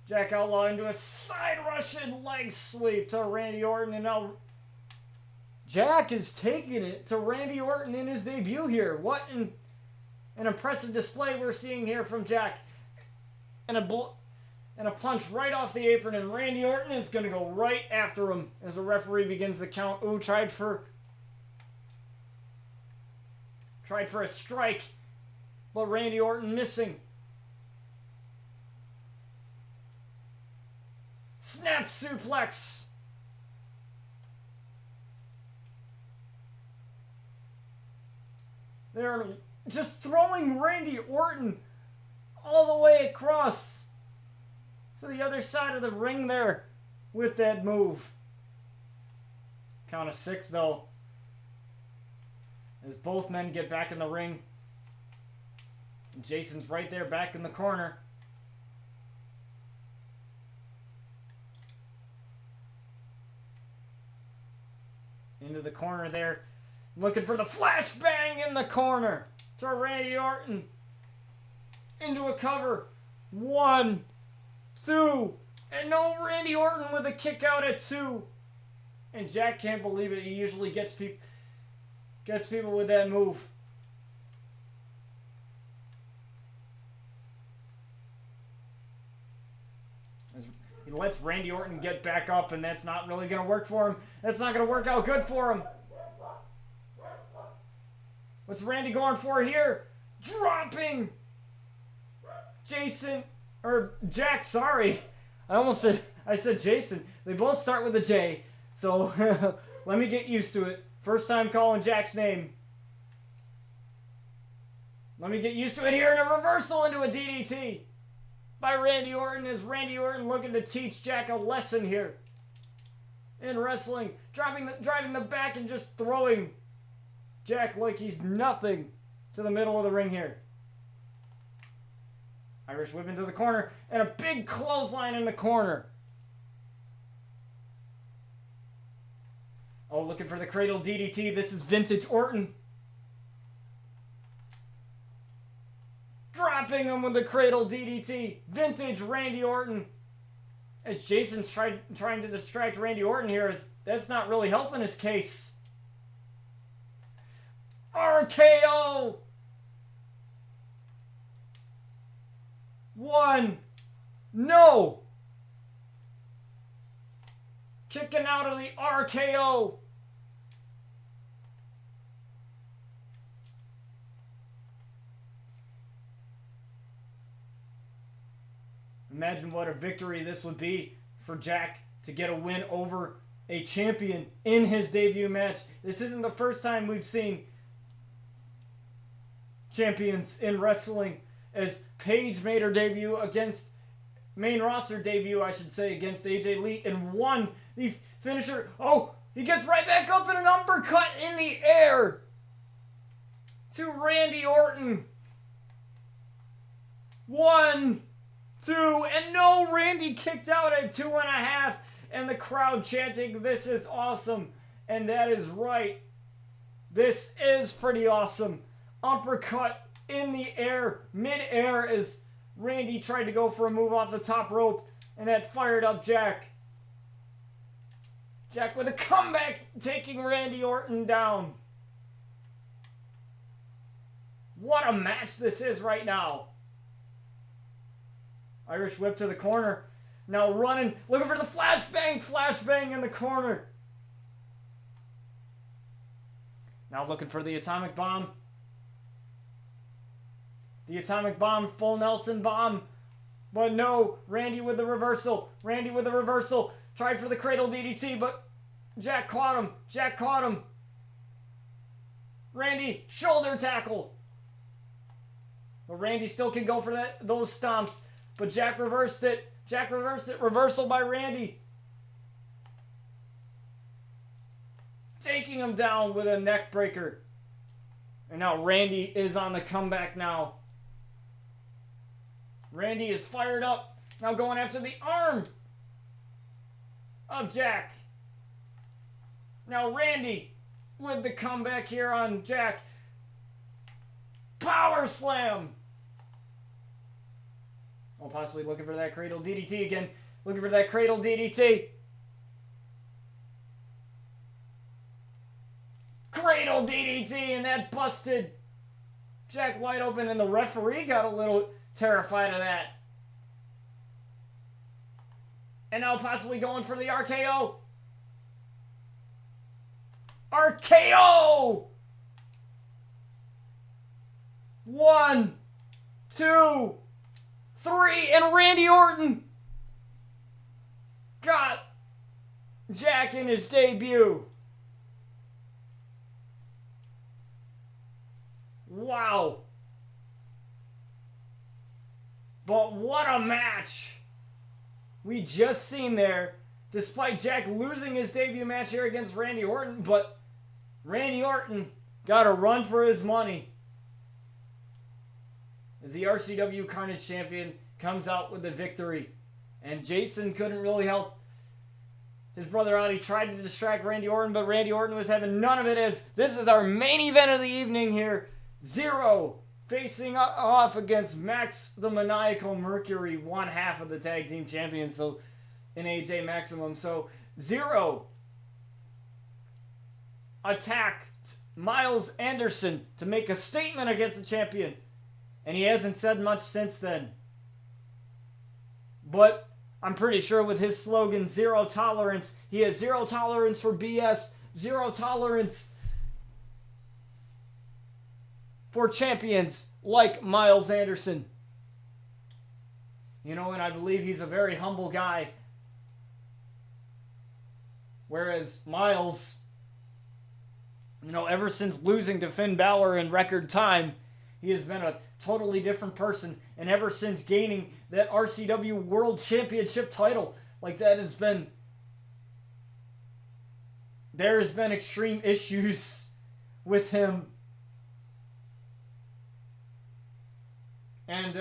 Jack Outlaw into a side Russian leg sweep to Randy Orton, and now Jack is taking it to Randy Orton in his debut here. What an impressive display we're seeing here from Jack. And a punch right off the apron, and Randy Orton is going to go right after him as the referee begins the count. Ooh, tried for a strike, but Randy Orton missing. Snap suplex. They're just throwing Randy Orton all the way across to the other side of the ring there with that move. Count of 6 though, as both men get back in the ring. And Jason's right there back in the corner. Into the corner there. Looking for the flashbang in the corner to Randy Orton. Into a cover. 1, 2. And no, Randy Orton with a kick out at 2. And Jack can't believe it. He usually gets people with that move. He lets Randy Orton get back up, and that's not really going to work for him. That's not going to work out good for him. What's Randy going for here? Dropping Jack, sorry. I said Jason. They both start with a J. So let me get used to it. First time calling Jack's name. Let me get used to it here, and a reversal into a DDT by Randy Orton, as Randy Orton looking to teach Jack a lesson here in wrestling. Driving the back and just throwing Jack like he's nothing to the middle of the ring here. Irish whip into the corner, and a big clothesline in the corner. Oh, looking for the cradle DDT. This is vintage Orton. Dropping him with the cradle DDT. Vintage Randy Orton. As Jason's trying to distract Randy Orton here, that's not really helping his case. RKO! 1. No! Kicking out of the RKO. Imagine what a victory this would be for Jack to get a win over a champion in his debut match. This isn't the first time we've seen champions in wrestling, as Paige made her debut main roster debut, I should say, against AJ Lee and won the finisher. Oh, he gets right back up in an uppercut in the air to Randy Orton. 1, 2, and no, Randy kicked out at 2.5, and the crowd chanting, "This is awesome," and that is right. This is pretty awesome. Uppercut in the air, mid-air, as Randy tried to go for a move off the top rope, and that fired up Jack. Jack with a comeback, taking Randy Orton down. What a match this is right now. Irish whip to the corner. Now running, looking for the flashbang in the corner. Now looking for the atomic bomb. The atomic bomb, full Nelson bomb. But no, Randy with the reversal. Tried for the cradle DDT, but Jack caught him. Randy, shoulder tackle. But Randy still can go for those stomps. But Jack reversed it. Reversal by Randy. Taking him down with a neck breaker. And now Randy is on the comeback now. Randy is fired up. Now going after the arm of Jack. Now Randy with the comeback here on Jack. Power slam. Oh, possibly looking for that cradle DDT again. Cradle DDT, and that busted Jack wide open, and the referee got a little terrified of that. And now possibly going for the RKO. RKO! 1, 2, 3, and Randy Orton got Jack in his debut. Wow. But what a match we just seen there, despite Jack losing his debut match here against Randy Orton, but Randy Orton got a run for his money as the RCW Carnage champion comes out with the victory. And Jason couldn't really help his brother out. He tried to distract Randy Orton, but Randy Orton was having none of it, as this is our main event of the evening here. Zero facing off against Max the Maniacal Mercury, one half of the tag team champions, so in AJ Maximum. So Zero attacked Miles Anderson to make a statement against the champion, and he hasn't said much since then. But I'm pretty sure with his slogan, zero tolerance, he has zero tolerance for BS, zero tolerance for champions like Miles Anderson. You know, and I believe he's a very humble guy. Whereas Miles, you know, ever since losing to Finn Balor in record time, He has been a totally different person. And ever since gaining that RCW World Championship title, like that has been... There's been extreme issues with him. And,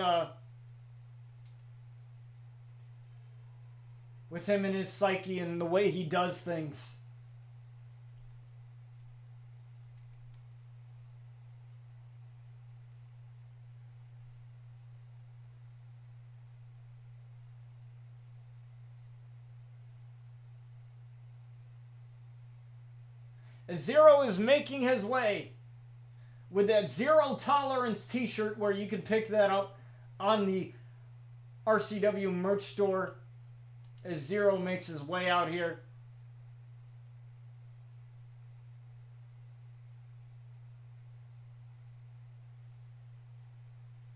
with him and his psyche and the way he does things. Zero is making his way with that Zero Tolerance t-shirt, where you can pick that up on the RCW merch store as Zero makes his way out here.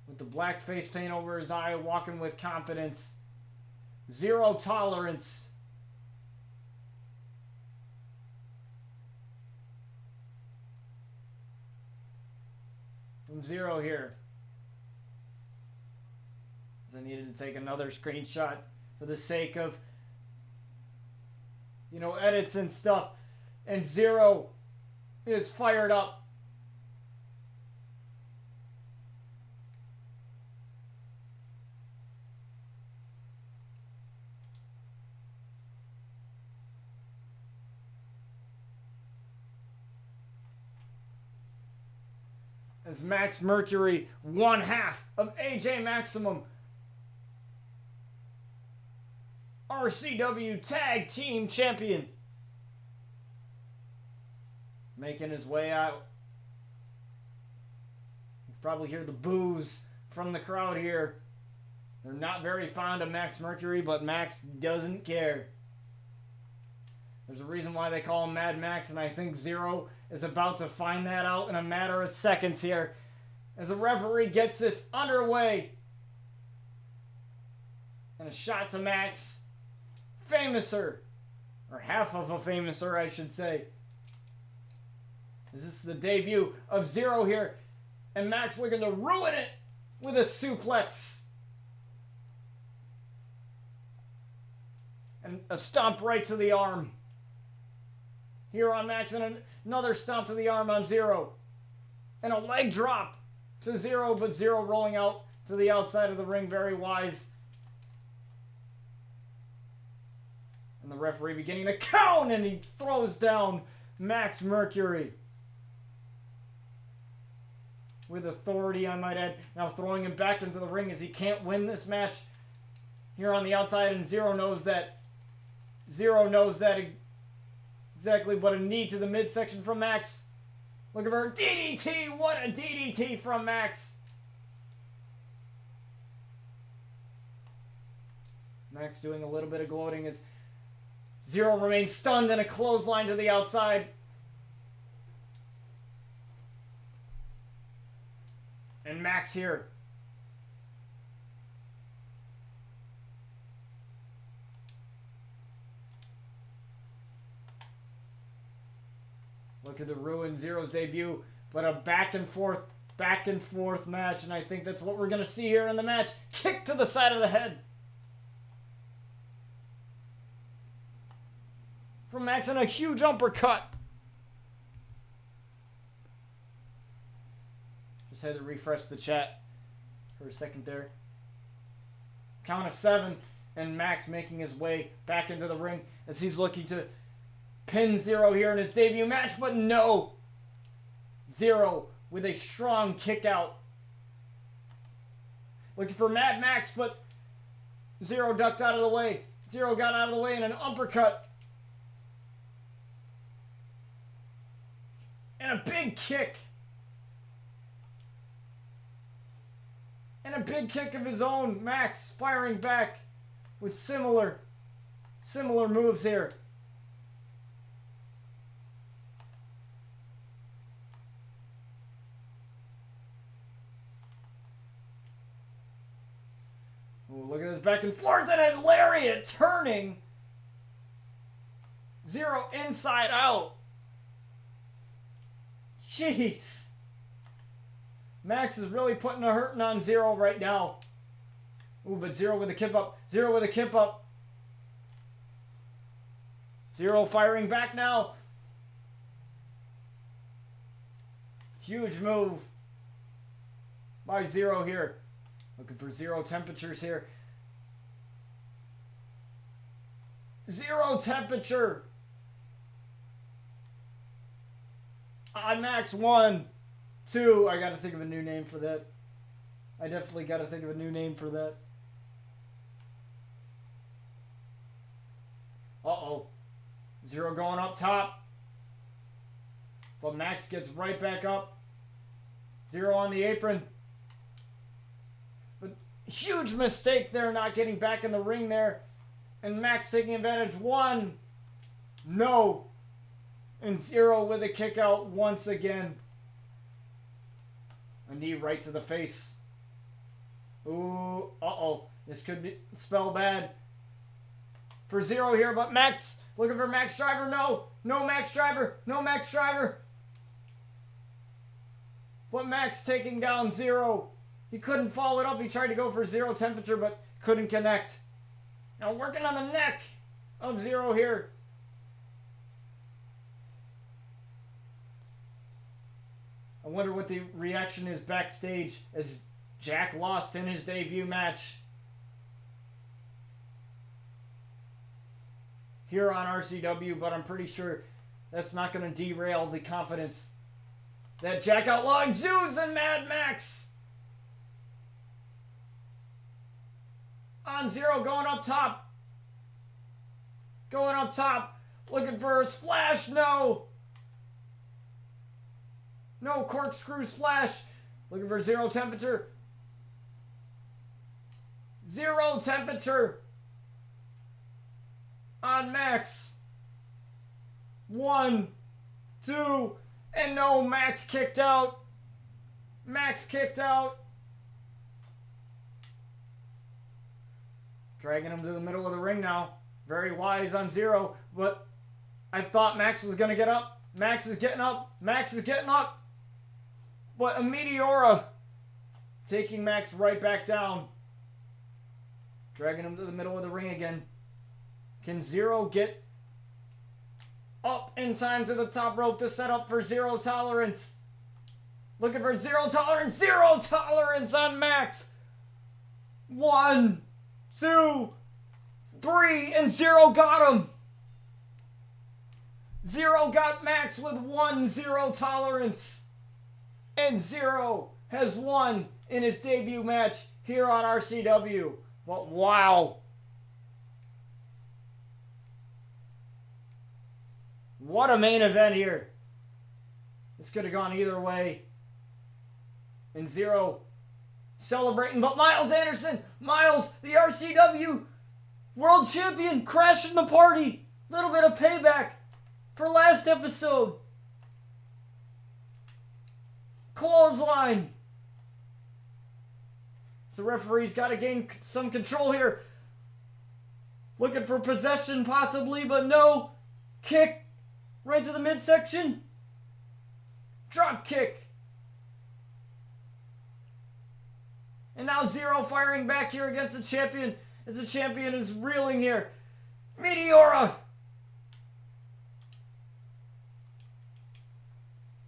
With the black face paint over his eye, walking with confidence. Zero Tolerance. From Zero here. I needed to take another screenshot for the sake of, edits and stuff. And Zero is fired up. As Max Mercury, one half of AJ Maximum, RCW Tag Team Champion, making his way out. You probably hear the boos from the crowd here. They're not very fond of Max Mercury, but Max doesn't care. There's a reason why they call him Mad Max, and I think Zero is about to find that out in a matter of seconds here as the referee gets this underway. And a shot to Max. Famouser, or half of a Famouser, I should say. This is the debut of Zero here, and Max looking to ruin it with a suplex. And a stomp right to the arm here on Max, and another stomp to the arm on Zero. And a leg drop to Zero, but Zero rolling out to the outside of the ring, very wise. And the referee beginning to count, and he throws down Max Mercury. With authority, I might add. Now throwing him back into the ring as he can't win this match here on the outside, and Zero knows that. Zero knows that exactly, but a knee to the midsection from Max. Looking for a DDT. What a DDT from Max. Max doing a little bit of gloating as Zero remains stunned, and a clothesline to the outside. And Max here. Look at the ruin Zero's debut, but a back and forth match, and I think that's what we're going to see here in the match. Kick to the side of the head from Max, and a huge uppercut. Just had to refresh the chat for a second there. Count of 7, and Max making his way back into the ring as he's looking to pin Zero here in his debut match, but no. Zero with a strong kick out. Looking for Mad Max, but Zero ducked out of the way. Zero got out of the way in an uppercut. And a big kick. And a big kick of his own. Max firing back with similar moves here. Ooh, look at this back and forth, and a lariat turning Zero inside out. Jeez. Max is really putting a hurting on Zero right now. Ooh, but Zero with a kip up. Zero with a kip up. Zero firing back now. Huge move by Zero here. Looking for Zero temperatures here. Zero temperature on Max. 1, 2. I gotta think of a new name for that. I definitely gotta think of a new name for that. Uh-oh. Zero going up top. But Max gets right back up. Zero on the apron. But huge mistake there, not getting back in the ring there. And Max taking advantage. 1. No. And Zero with a kick out once again. A knee right to the face. Ooh, uh-oh. This could spell bad for Zero here, but Max looking for Max Driver. No. No Max Driver. No Max Driver. But Max taking down Zero. He couldn't follow it up. He tried to go for Zero temperature, but couldn't connect. Now working on the neck of Zero here. I wonder what the reaction is backstage as Jack lost in his debut match here on RCW, but I'm pretty sure that's not going to derail the confidence that Jack Outlaw exudes in Mad Max. On Zero going up top. Going up top. Looking for a splash. No. No corkscrew splash. Looking for Zero temperature. Zero temperature on Max. 1, 2, and no, Max kicked out. Max kicked out. Dragging him to the middle of the ring now. Very wise on Zero, but I thought Max was going to get up. Max is getting up. Max is getting up. But a Meteora taking Max right back down. Dragging him to the middle of the ring again. Can Zero get up in time to the top rope to set up for Zero tolerance? Looking for Zero tolerance. Zero tolerance on Max. 1, 2, 3, and Zero got him. Zero got Max with 1 Zero tolerance. And Zero has won in his debut match here on RCW. But wow. What a main event here. This could have gone either way. And Zero celebrating, but Miles Anderson, Miles, the RCW World Champion, crashing the party. Little bit of payback for last episode. Clothesline. So the referee's got to gain some control here. Looking for possession possibly, but no. Kick right to the midsection. Drop kick. And now Zero firing back here against the champion as the champion is reeling here. Meteora.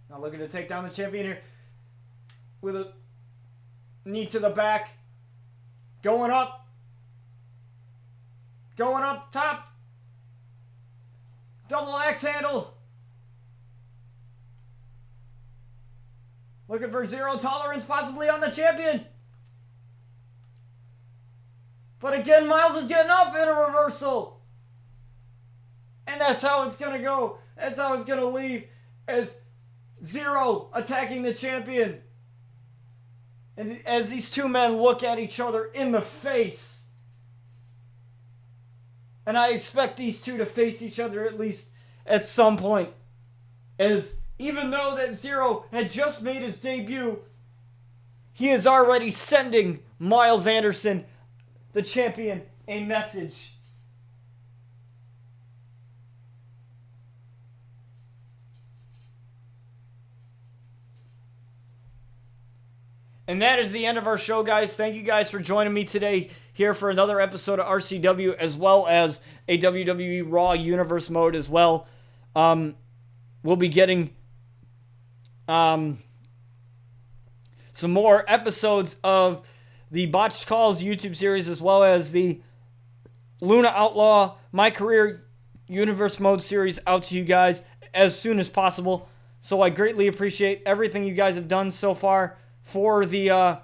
Now looking to take down the champion here with a knee to the back. Going up. Going up top. Double axe handle. Looking for Zero tolerance possibly on the champion. But again, Miles is getting up in a reversal. And that's how it's going to go. That's how it's going to leave as Zero attacking the champion. And as these two men look at each other in the face. And I expect these two to face each other at least at some point. As even though that Zero had just made his debut, he is already sending Miles Anderson, the champion, a message. And that is the end of our show, guys. Thank you guys for joining me today here for another episode of RCW, as well as a WWE Raw Universe mode as well. We'll be getting some more episodes of the Botched Calls YouTube series, as well as the Luna Outlaw My Career Universe mode series out to you guys as soon as possible. So I greatly appreciate everything you guys have done so far for the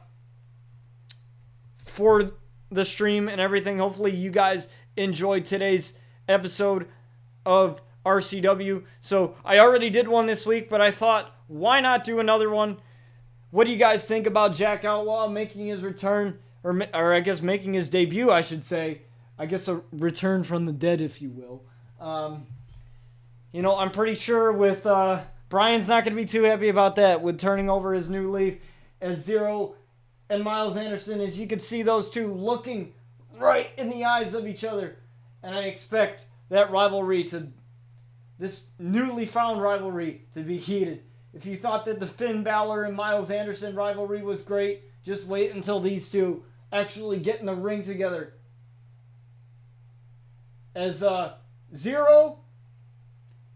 stream and everything. Hopefully you guys enjoyed today's episode of RCW. So I already did one this week, but I thought, why not do another one? What do you guys think about Jack Outlaw making his return, or I guess making his debut, I should say. I guess a return from the dead, if you will. I'm pretty sure with Brian's not going to be too happy about that, with turning over his new leaf as Zero and Miles Anderson. As you can see, those two looking right in the eyes of each other. And I expect that this newly found rivalry to be heated. If you thought that the Finn Balor and Miles Anderson rivalry was great, just wait until these two actually get in the ring together. As Zero,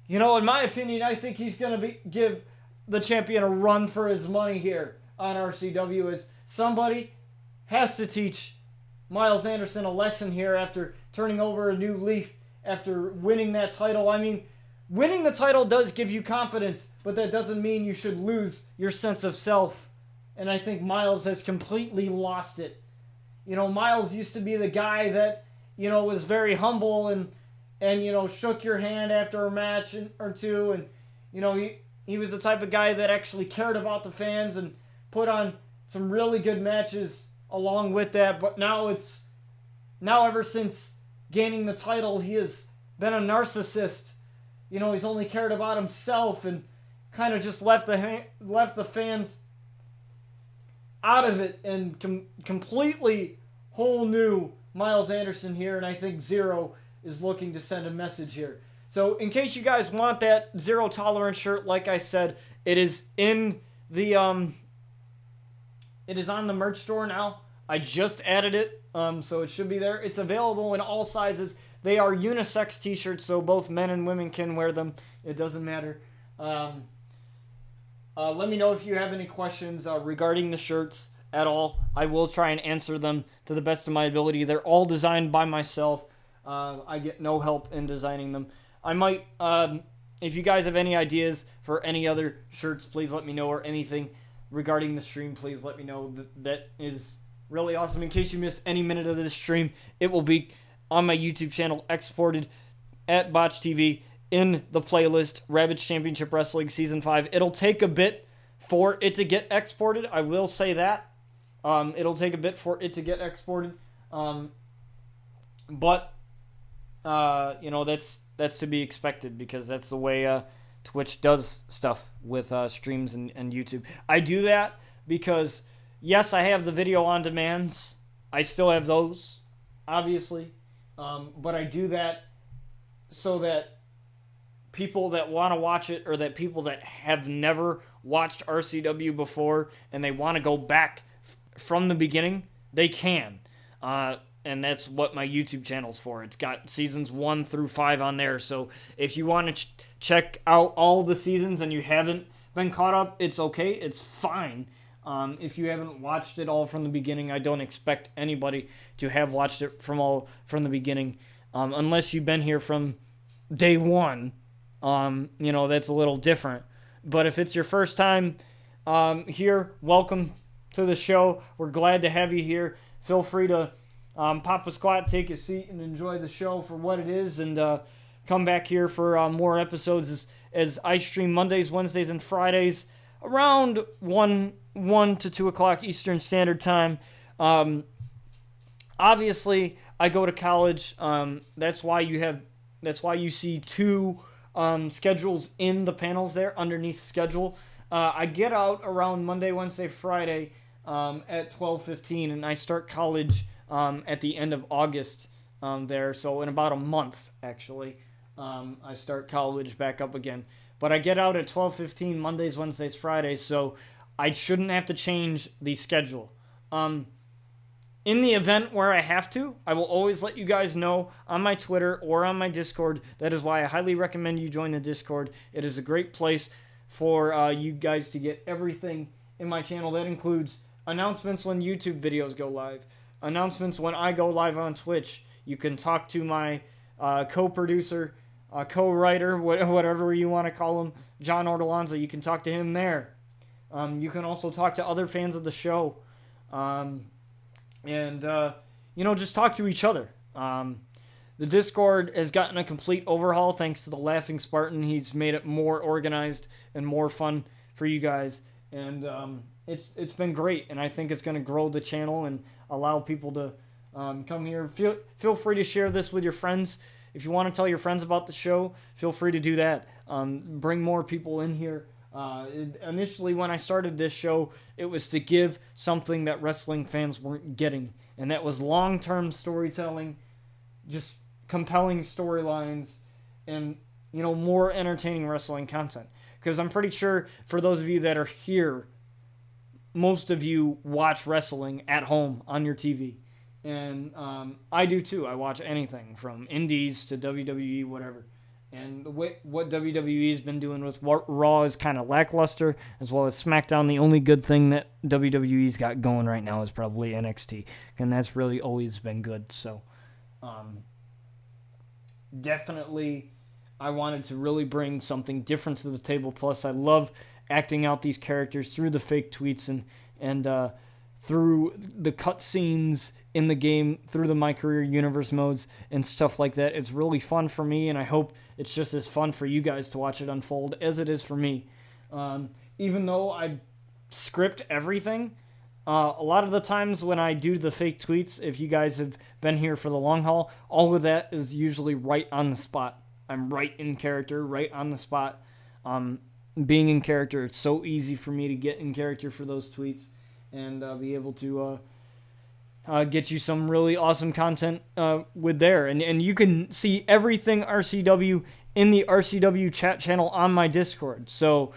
in my opinion, I think he's going to give the champion a run for his money here on RCW, as somebody has to teach Miles Anderson a lesson here after turning over a new leaf after winning that title. I mean, winning the title does give you confidence, but that doesn't mean you should lose your sense of self. And I think Miles has completely lost it. Miles used to be the guy that, was very humble and shook your hand after a match or two. And, he was the type of guy that actually cared about the fans and put on some really good matches along with that. But now ever since gaining the title, he has been a narcissist. He's only cared about himself and kind of just left the fans out of it, and completely whole new Miles Anderson here. And I think Zero is looking to send a message here. So in case you guys want that Zero Tolerance shirt, like I said, it is in the it is on the merch store now. I just added it, so it should be there. It's available in all sizes. They are unisex t-shirts, so both men and women can wear them. It doesn't matter. Let me know if you have any questions regarding the shirts at all. I will try and answer them to the best of my ability. They're all designed by myself. I get no help in designing them. I might, if you guys have any ideas for any other shirts, please let me know, or anything regarding the stream, please let me know. That is really awesome. In case you missed any minute of this stream, it will be on my YouTube channel, exported at Botch TV in the playlist Ravage Championship Wrestling Season 5. It'll take a bit for it to get exported. I will say that. It'll take a bit for it to get exported. But that's to be expected, because that's the way Twitch does stuff with streams and YouTube. I do that because, yes, I have the video on demands. I still have those, obviously. But I do that so that people that want to watch it, or that people that have never watched RCW before and they want to go back from the beginning, they can. And that's what my YouTube channel's for. It's got seasons 1 through 5 on there. So if you want to check out all the seasons and you haven't been caught up, it's okay. It's fine. If you haven't watched it all from the beginning, I don't expect anybody to have watched it from the beginning, unless you've been here from day one. That's a little different. But if it's your first time here, welcome to the show. We're glad to have you here. Feel free to pop a squat, take a seat, and enjoy the show for what it is, and come back here for more episodes as I stream Mondays, Wednesdays, and Fridays around 1 to 2 o'clock Eastern Standard Time. Obviously, I go to college. That's why you see 2 schedules in the panels there underneath schedule. I get out around Monday, Wednesday, Friday at 12:15, and I start college at the end of August there. So in about a month, actually, I start college back up again. But I get out at 12:15 Mondays, Wednesdays, Fridays. So I shouldn't have to change the schedule. In the event where I have to, I will always let you guys know on my Twitter or on my Discord. That is why I highly recommend you join the Discord. It is a great place for you guys to get everything in my channel. That includes announcements when YouTube videos go live, announcements when I go live on Twitch. You can talk to my co-producer, co-writer, whatever you want to call him, John Ortolanza. You can talk to him there. You can also talk to other fans of the show. Just talk to each other. The Discord has gotten a complete overhaul thanks to the Laughing Spartan. He's made it more organized and more fun for you guys. And it's been great. And I think it's going to grow the channel and allow people to come here. Feel free to share this with your friends. If you want to tell your friends about the show, feel free to do that. Bring more people in here. Initially, when I started this show, it was to give something that wrestling fans weren't getting, and that was long-term storytelling, just compelling storylines, and more entertaining wrestling content. Because I'm pretty sure for those of you that are here, most of you watch wrestling at home on your TV, and I do too. I watch anything from indies to WWE, whatever. And what WWE has been doing with Raw is kind of lackluster, as well as SmackDown. The only good thing that WWE's got going right now is probably NXT, and that's really always been good. So, definitely, I wanted to really bring something different to the table. Plus, I love acting out these characters through the fake tweets and through the cutscenes in the game, through the My Career Universe modes and stuff like that. It's really fun for me, and I hope it's just as fun for you guys to watch it unfold as it is for me. Even though I script everything, a lot of the times when I do the fake tweets, if you guys have been here for the long haul, all of that is usually right on the spot. I'm right in character, right on the spot. Being in character, it's so easy for me to get in character for those tweets and be able to get you some really awesome content with there. And you can see everything RCW in the RCW chat channel on my Discord. So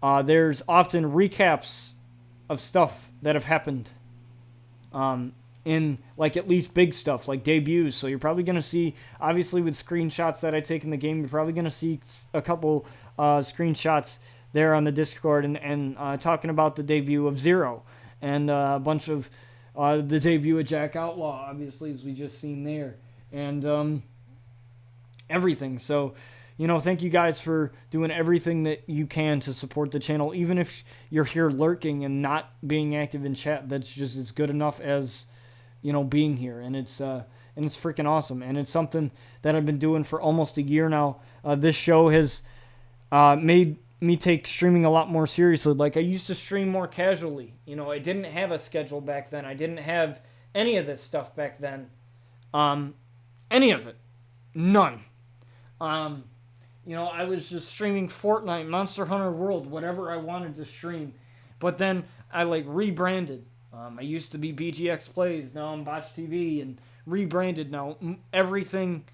there's often recaps of stuff that have happened in, like, at least big stuff, like debuts. So you're probably going to see, obviously with screenshots that I take in the game, you're probably going to see a couple screenshots there on the Discord and talking about the debut of Zero and a bunch of the debut of Jack Outlaw, obviously, as we just seen there, and everything. So, thank you guys for doing everything that you can to support the channel. Even if you're here lurking and not being active in chat, that's just as good enough as, being here. And it's freaking awesome. And it's something that I've been doing for almost a year now. This show has made me take streaming a lot more seriously. Like, I used to stream more casually. I didn't have a schedule back then. I didn't have any of this stuff back then. Any of it. None. I was just streaming Fortnite, Monster Hunter World, whatever I wanted to stream. But then I, rebranded. I used to be BGX Plays. Now I'm Botch TV, and rebranded now. Everything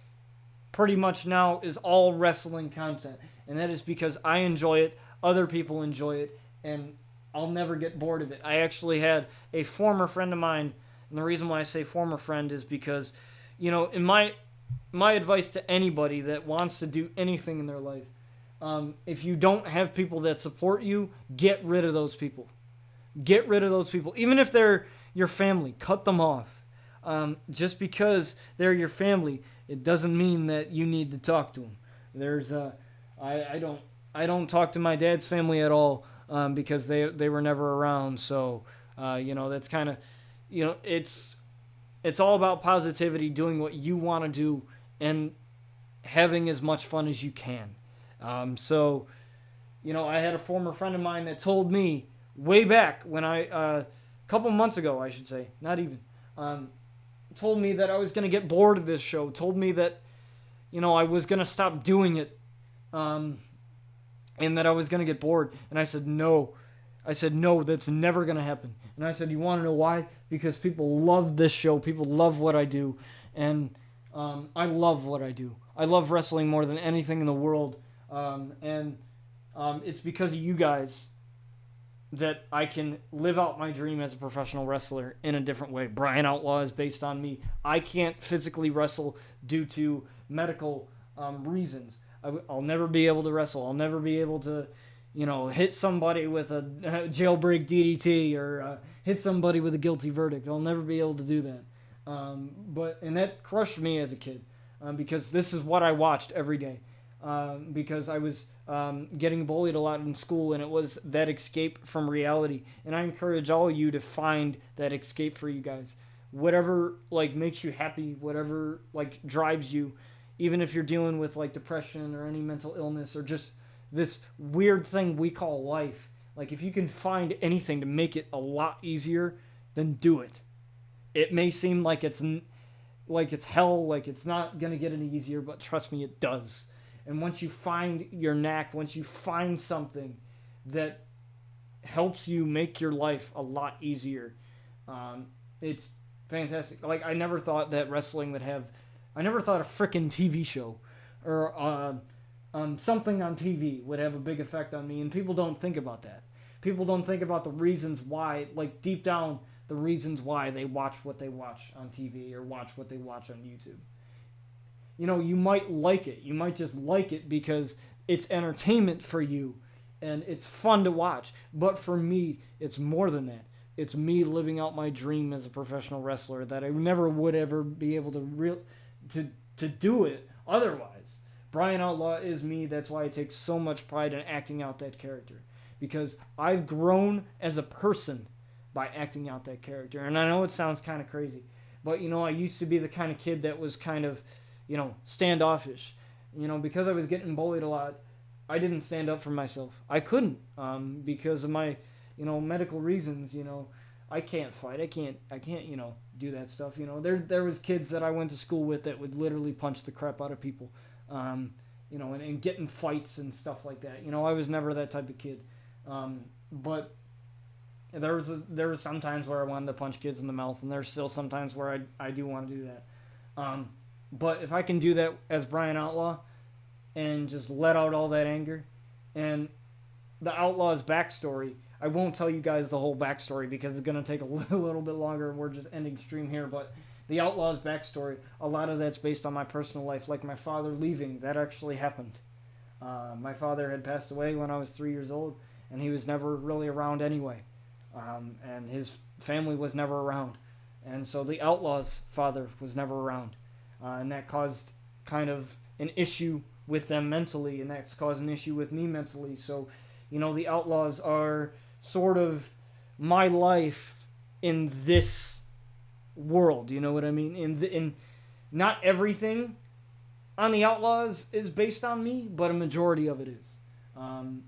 pretty much now is all wrestling content. And that is because I enjoy it, other people enjoy it, and I'll never get bored of it. I actually had a former friend of mine, and the reason why I say former friend is because, in my advice to anybody that wants to do anything in their life, if you don't have people that support you, get rid of those people. Get rid of those people. Even if they're your family, cut them off. Just because they're your family, it doesn't mean that you need to talk to them. There's I don't talk to my dad's family at all because they were never around. So that's kind of it's all about positivity, doing what you want to do, and having as much fun as you can. I had a former friend of mine that told me way back when a couple months ago, I should say, not even, told me that I was going to get bored of this show, told me that, I was going to stop doing it, and that I was going to get bored. And I said, no. No, that's never going to happen. And I said, you want to know why? Because people love this show. People love what I do. And I love what I do. I love wrestling more than anything in the world. It's because of you guys that I can live out my dream as a professional wrestler in a different way. Brian Outlaw is based on me. I can't physically wrestle due to medical reasons. I'll never be able to wrestle. I'll never be able to, hit somebody with a jailbreak DDT or hit somebody with a guilty verdict. I'll never be able to do that. And that crushed me as a kid because this is what I watched every day. Because I was getting bullied a lot in school, and it was that escape from reality. And I encourage all of you to find that escape for you guys. Whatever makes you happy, whatever drives you, even if you're dealing with depression or any mental illness or just this weird thing we call life. If you can find anything to make it a lot easier, then do it. It may seem like it's hell, like it's not gonna get any easier, but trust me, it does. And once you find your knack, once you find something that helps you make your life a lot easier, it's fantastic. I never thought that wrestling would have... I never thought a frickin' TV show or something on TV would have a big effect on me, and people don't think about that. People don't think about the reasons why, deep down, the reasons why they watch what they watch on TV or watch what they watch on YouTube. You might like it. You might just like it because it's entertainment for you and it's fun to watch. But for me, it's more than that. It's me living out my dream as a professional wrestler that I never would ever be able to do it otherwise. Brian Outlaw is me. That's why I take so much pride in acting out that character. Because I've grown as a person by acting out that character. And I know it sounds kind of crazy. But, I used to be the kind of kid that was kind of... standoffish. Because I was getting bullied a lot, I didn't stand up for myself. I couldn't, because of my, medical reasons. I can't fight. I can't, do that stuff. There was kids that I went to school with that would literally punch the crap out of people, and get in fights and stuff like that. I was never that type of kid, but there was some times where I wanted to punch kids in the mouth, and there's still some times where I do want to do that. But if I can do that as Brian Outlaw and just let out all that anger, and the Outlaw's backstory, I won't tell you guys the whole backstory because it's going to take a little bit longer and we're just ending stream here, but the Outlaw's backstory, a lot of that's based on my personal life, like my father leaving. That actually happened. My father had passed away when I was 3 years old, and he was never really around anyway. And his family was never around. And so the Outlaw's father was never around. And that caused kind of an issue with them mentally, and that's caused an issue with me mentally. So, the Outlaws are sort of my life in this world, you know what I mean? In not everything on the Outlaws is based on me, but a majority of it is.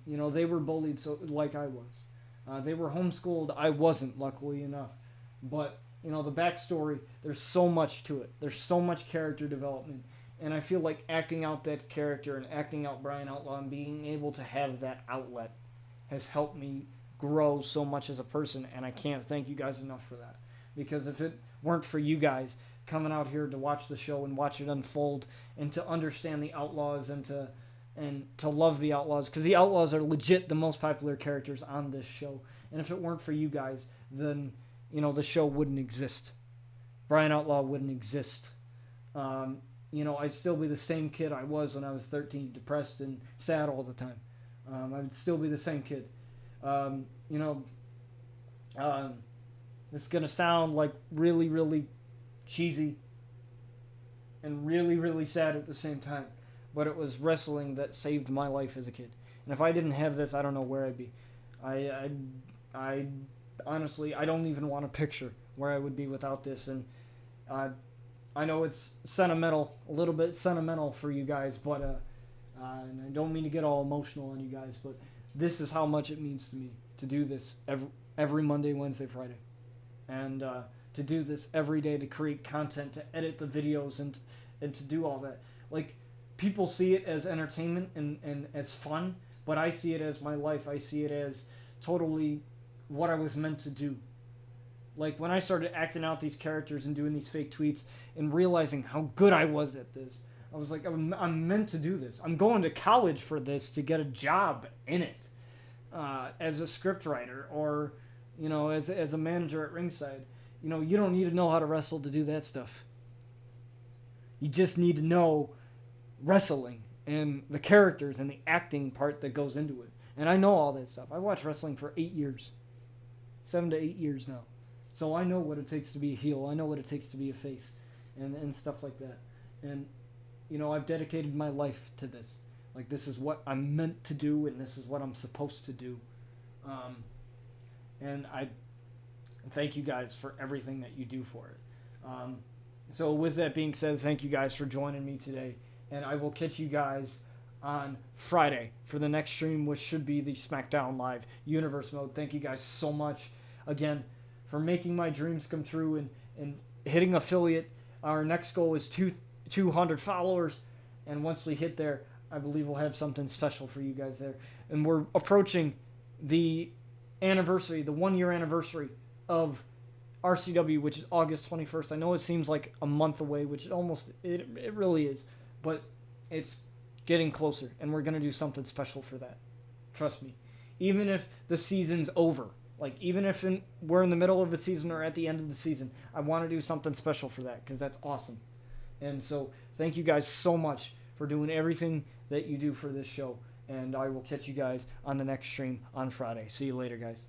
They were bullied like I was. They were homeschooled. I wasn't, luckily enough. But... the backstory, there's so much to it. There's so much character development. And I feel like acting out that character and acting out Brian Outlaw and being able to have that outlet has helped me grow so much as a person. And I can't thank you guys enough for that. Because if it weren't for you guys coming out here to watch the show and watch it unfold and to understand the Outlaws and to love the Outlaws, because the Outlaws are legit the most popular characters on this show. And if it weren't for you guys, then... the show wouldn't exist. Brian Outlaw wouldn't exist. I'd still be the same kid I was when I was 13, depressed and sad all the time. I would still be the same kid. It's going to sound really, really cheesy and really, really sad at the same time. But it was wrestling that saved my life as a kid. And if I didn't have this, I don't know where I'd be. I honestly, I don't even want to picture where I would be without this. And I know it's sentimental, a little bit sentimental for you guys, but and I don't mean to get all emotional on you guys, but this is how much it means to me to do this every Monday, Wednesday, Friday. And to do this every day, to create content, to edit the videos, and to do all that. People see it as entertainment and as fun, but I see it as my life. I see it as totally what I was meant to do. When I started acting out these characters and doing these fake tweets and realizing how good I was at this, I was like, I'm meant to do this. I'm going to college for this to get a job in it. as a script writer or, as a manager at ringside. You don't need to know how to wrestle to do that stuff. You just need to know wrestling and the characters and the acting part that goes into it. And I know all that stuff. I watched wrestling for 8 years. 7 to 8 years now. So I know what it takes to be a heel. I know what it takes to be a face and stuff like that. And, I've dedicated my life to this. Like, this is what I'm meant to do, and this is what I'm supposed to do. And I thank you guys for everything that you do for it. So with that being said, thank you guys for joining me today. And I will catch you guys on Friday for the next stream, which should be the SmackDown Live Universe mode. Thank you guys so much, again, for making my dreams come true and hitting affiliate. Our next goal is 200 followers. And once we hit there, I believe we'll have something special for you guys there. And we're approaching the anniversary, the 1-year anniversary of RCW, which is August 21st. I know it seems like a month away, which it really is. But it's getting closer, and we're going to do something special for that. Trust me. Even if the season's over, like even if we're in the middle of the season or at the end of the season, I want to do something special for that because that's awesome. And so thank you guys so much for doing everything that you do for this show, and I will catch you guys on the next stream on Friday. See you later, guys.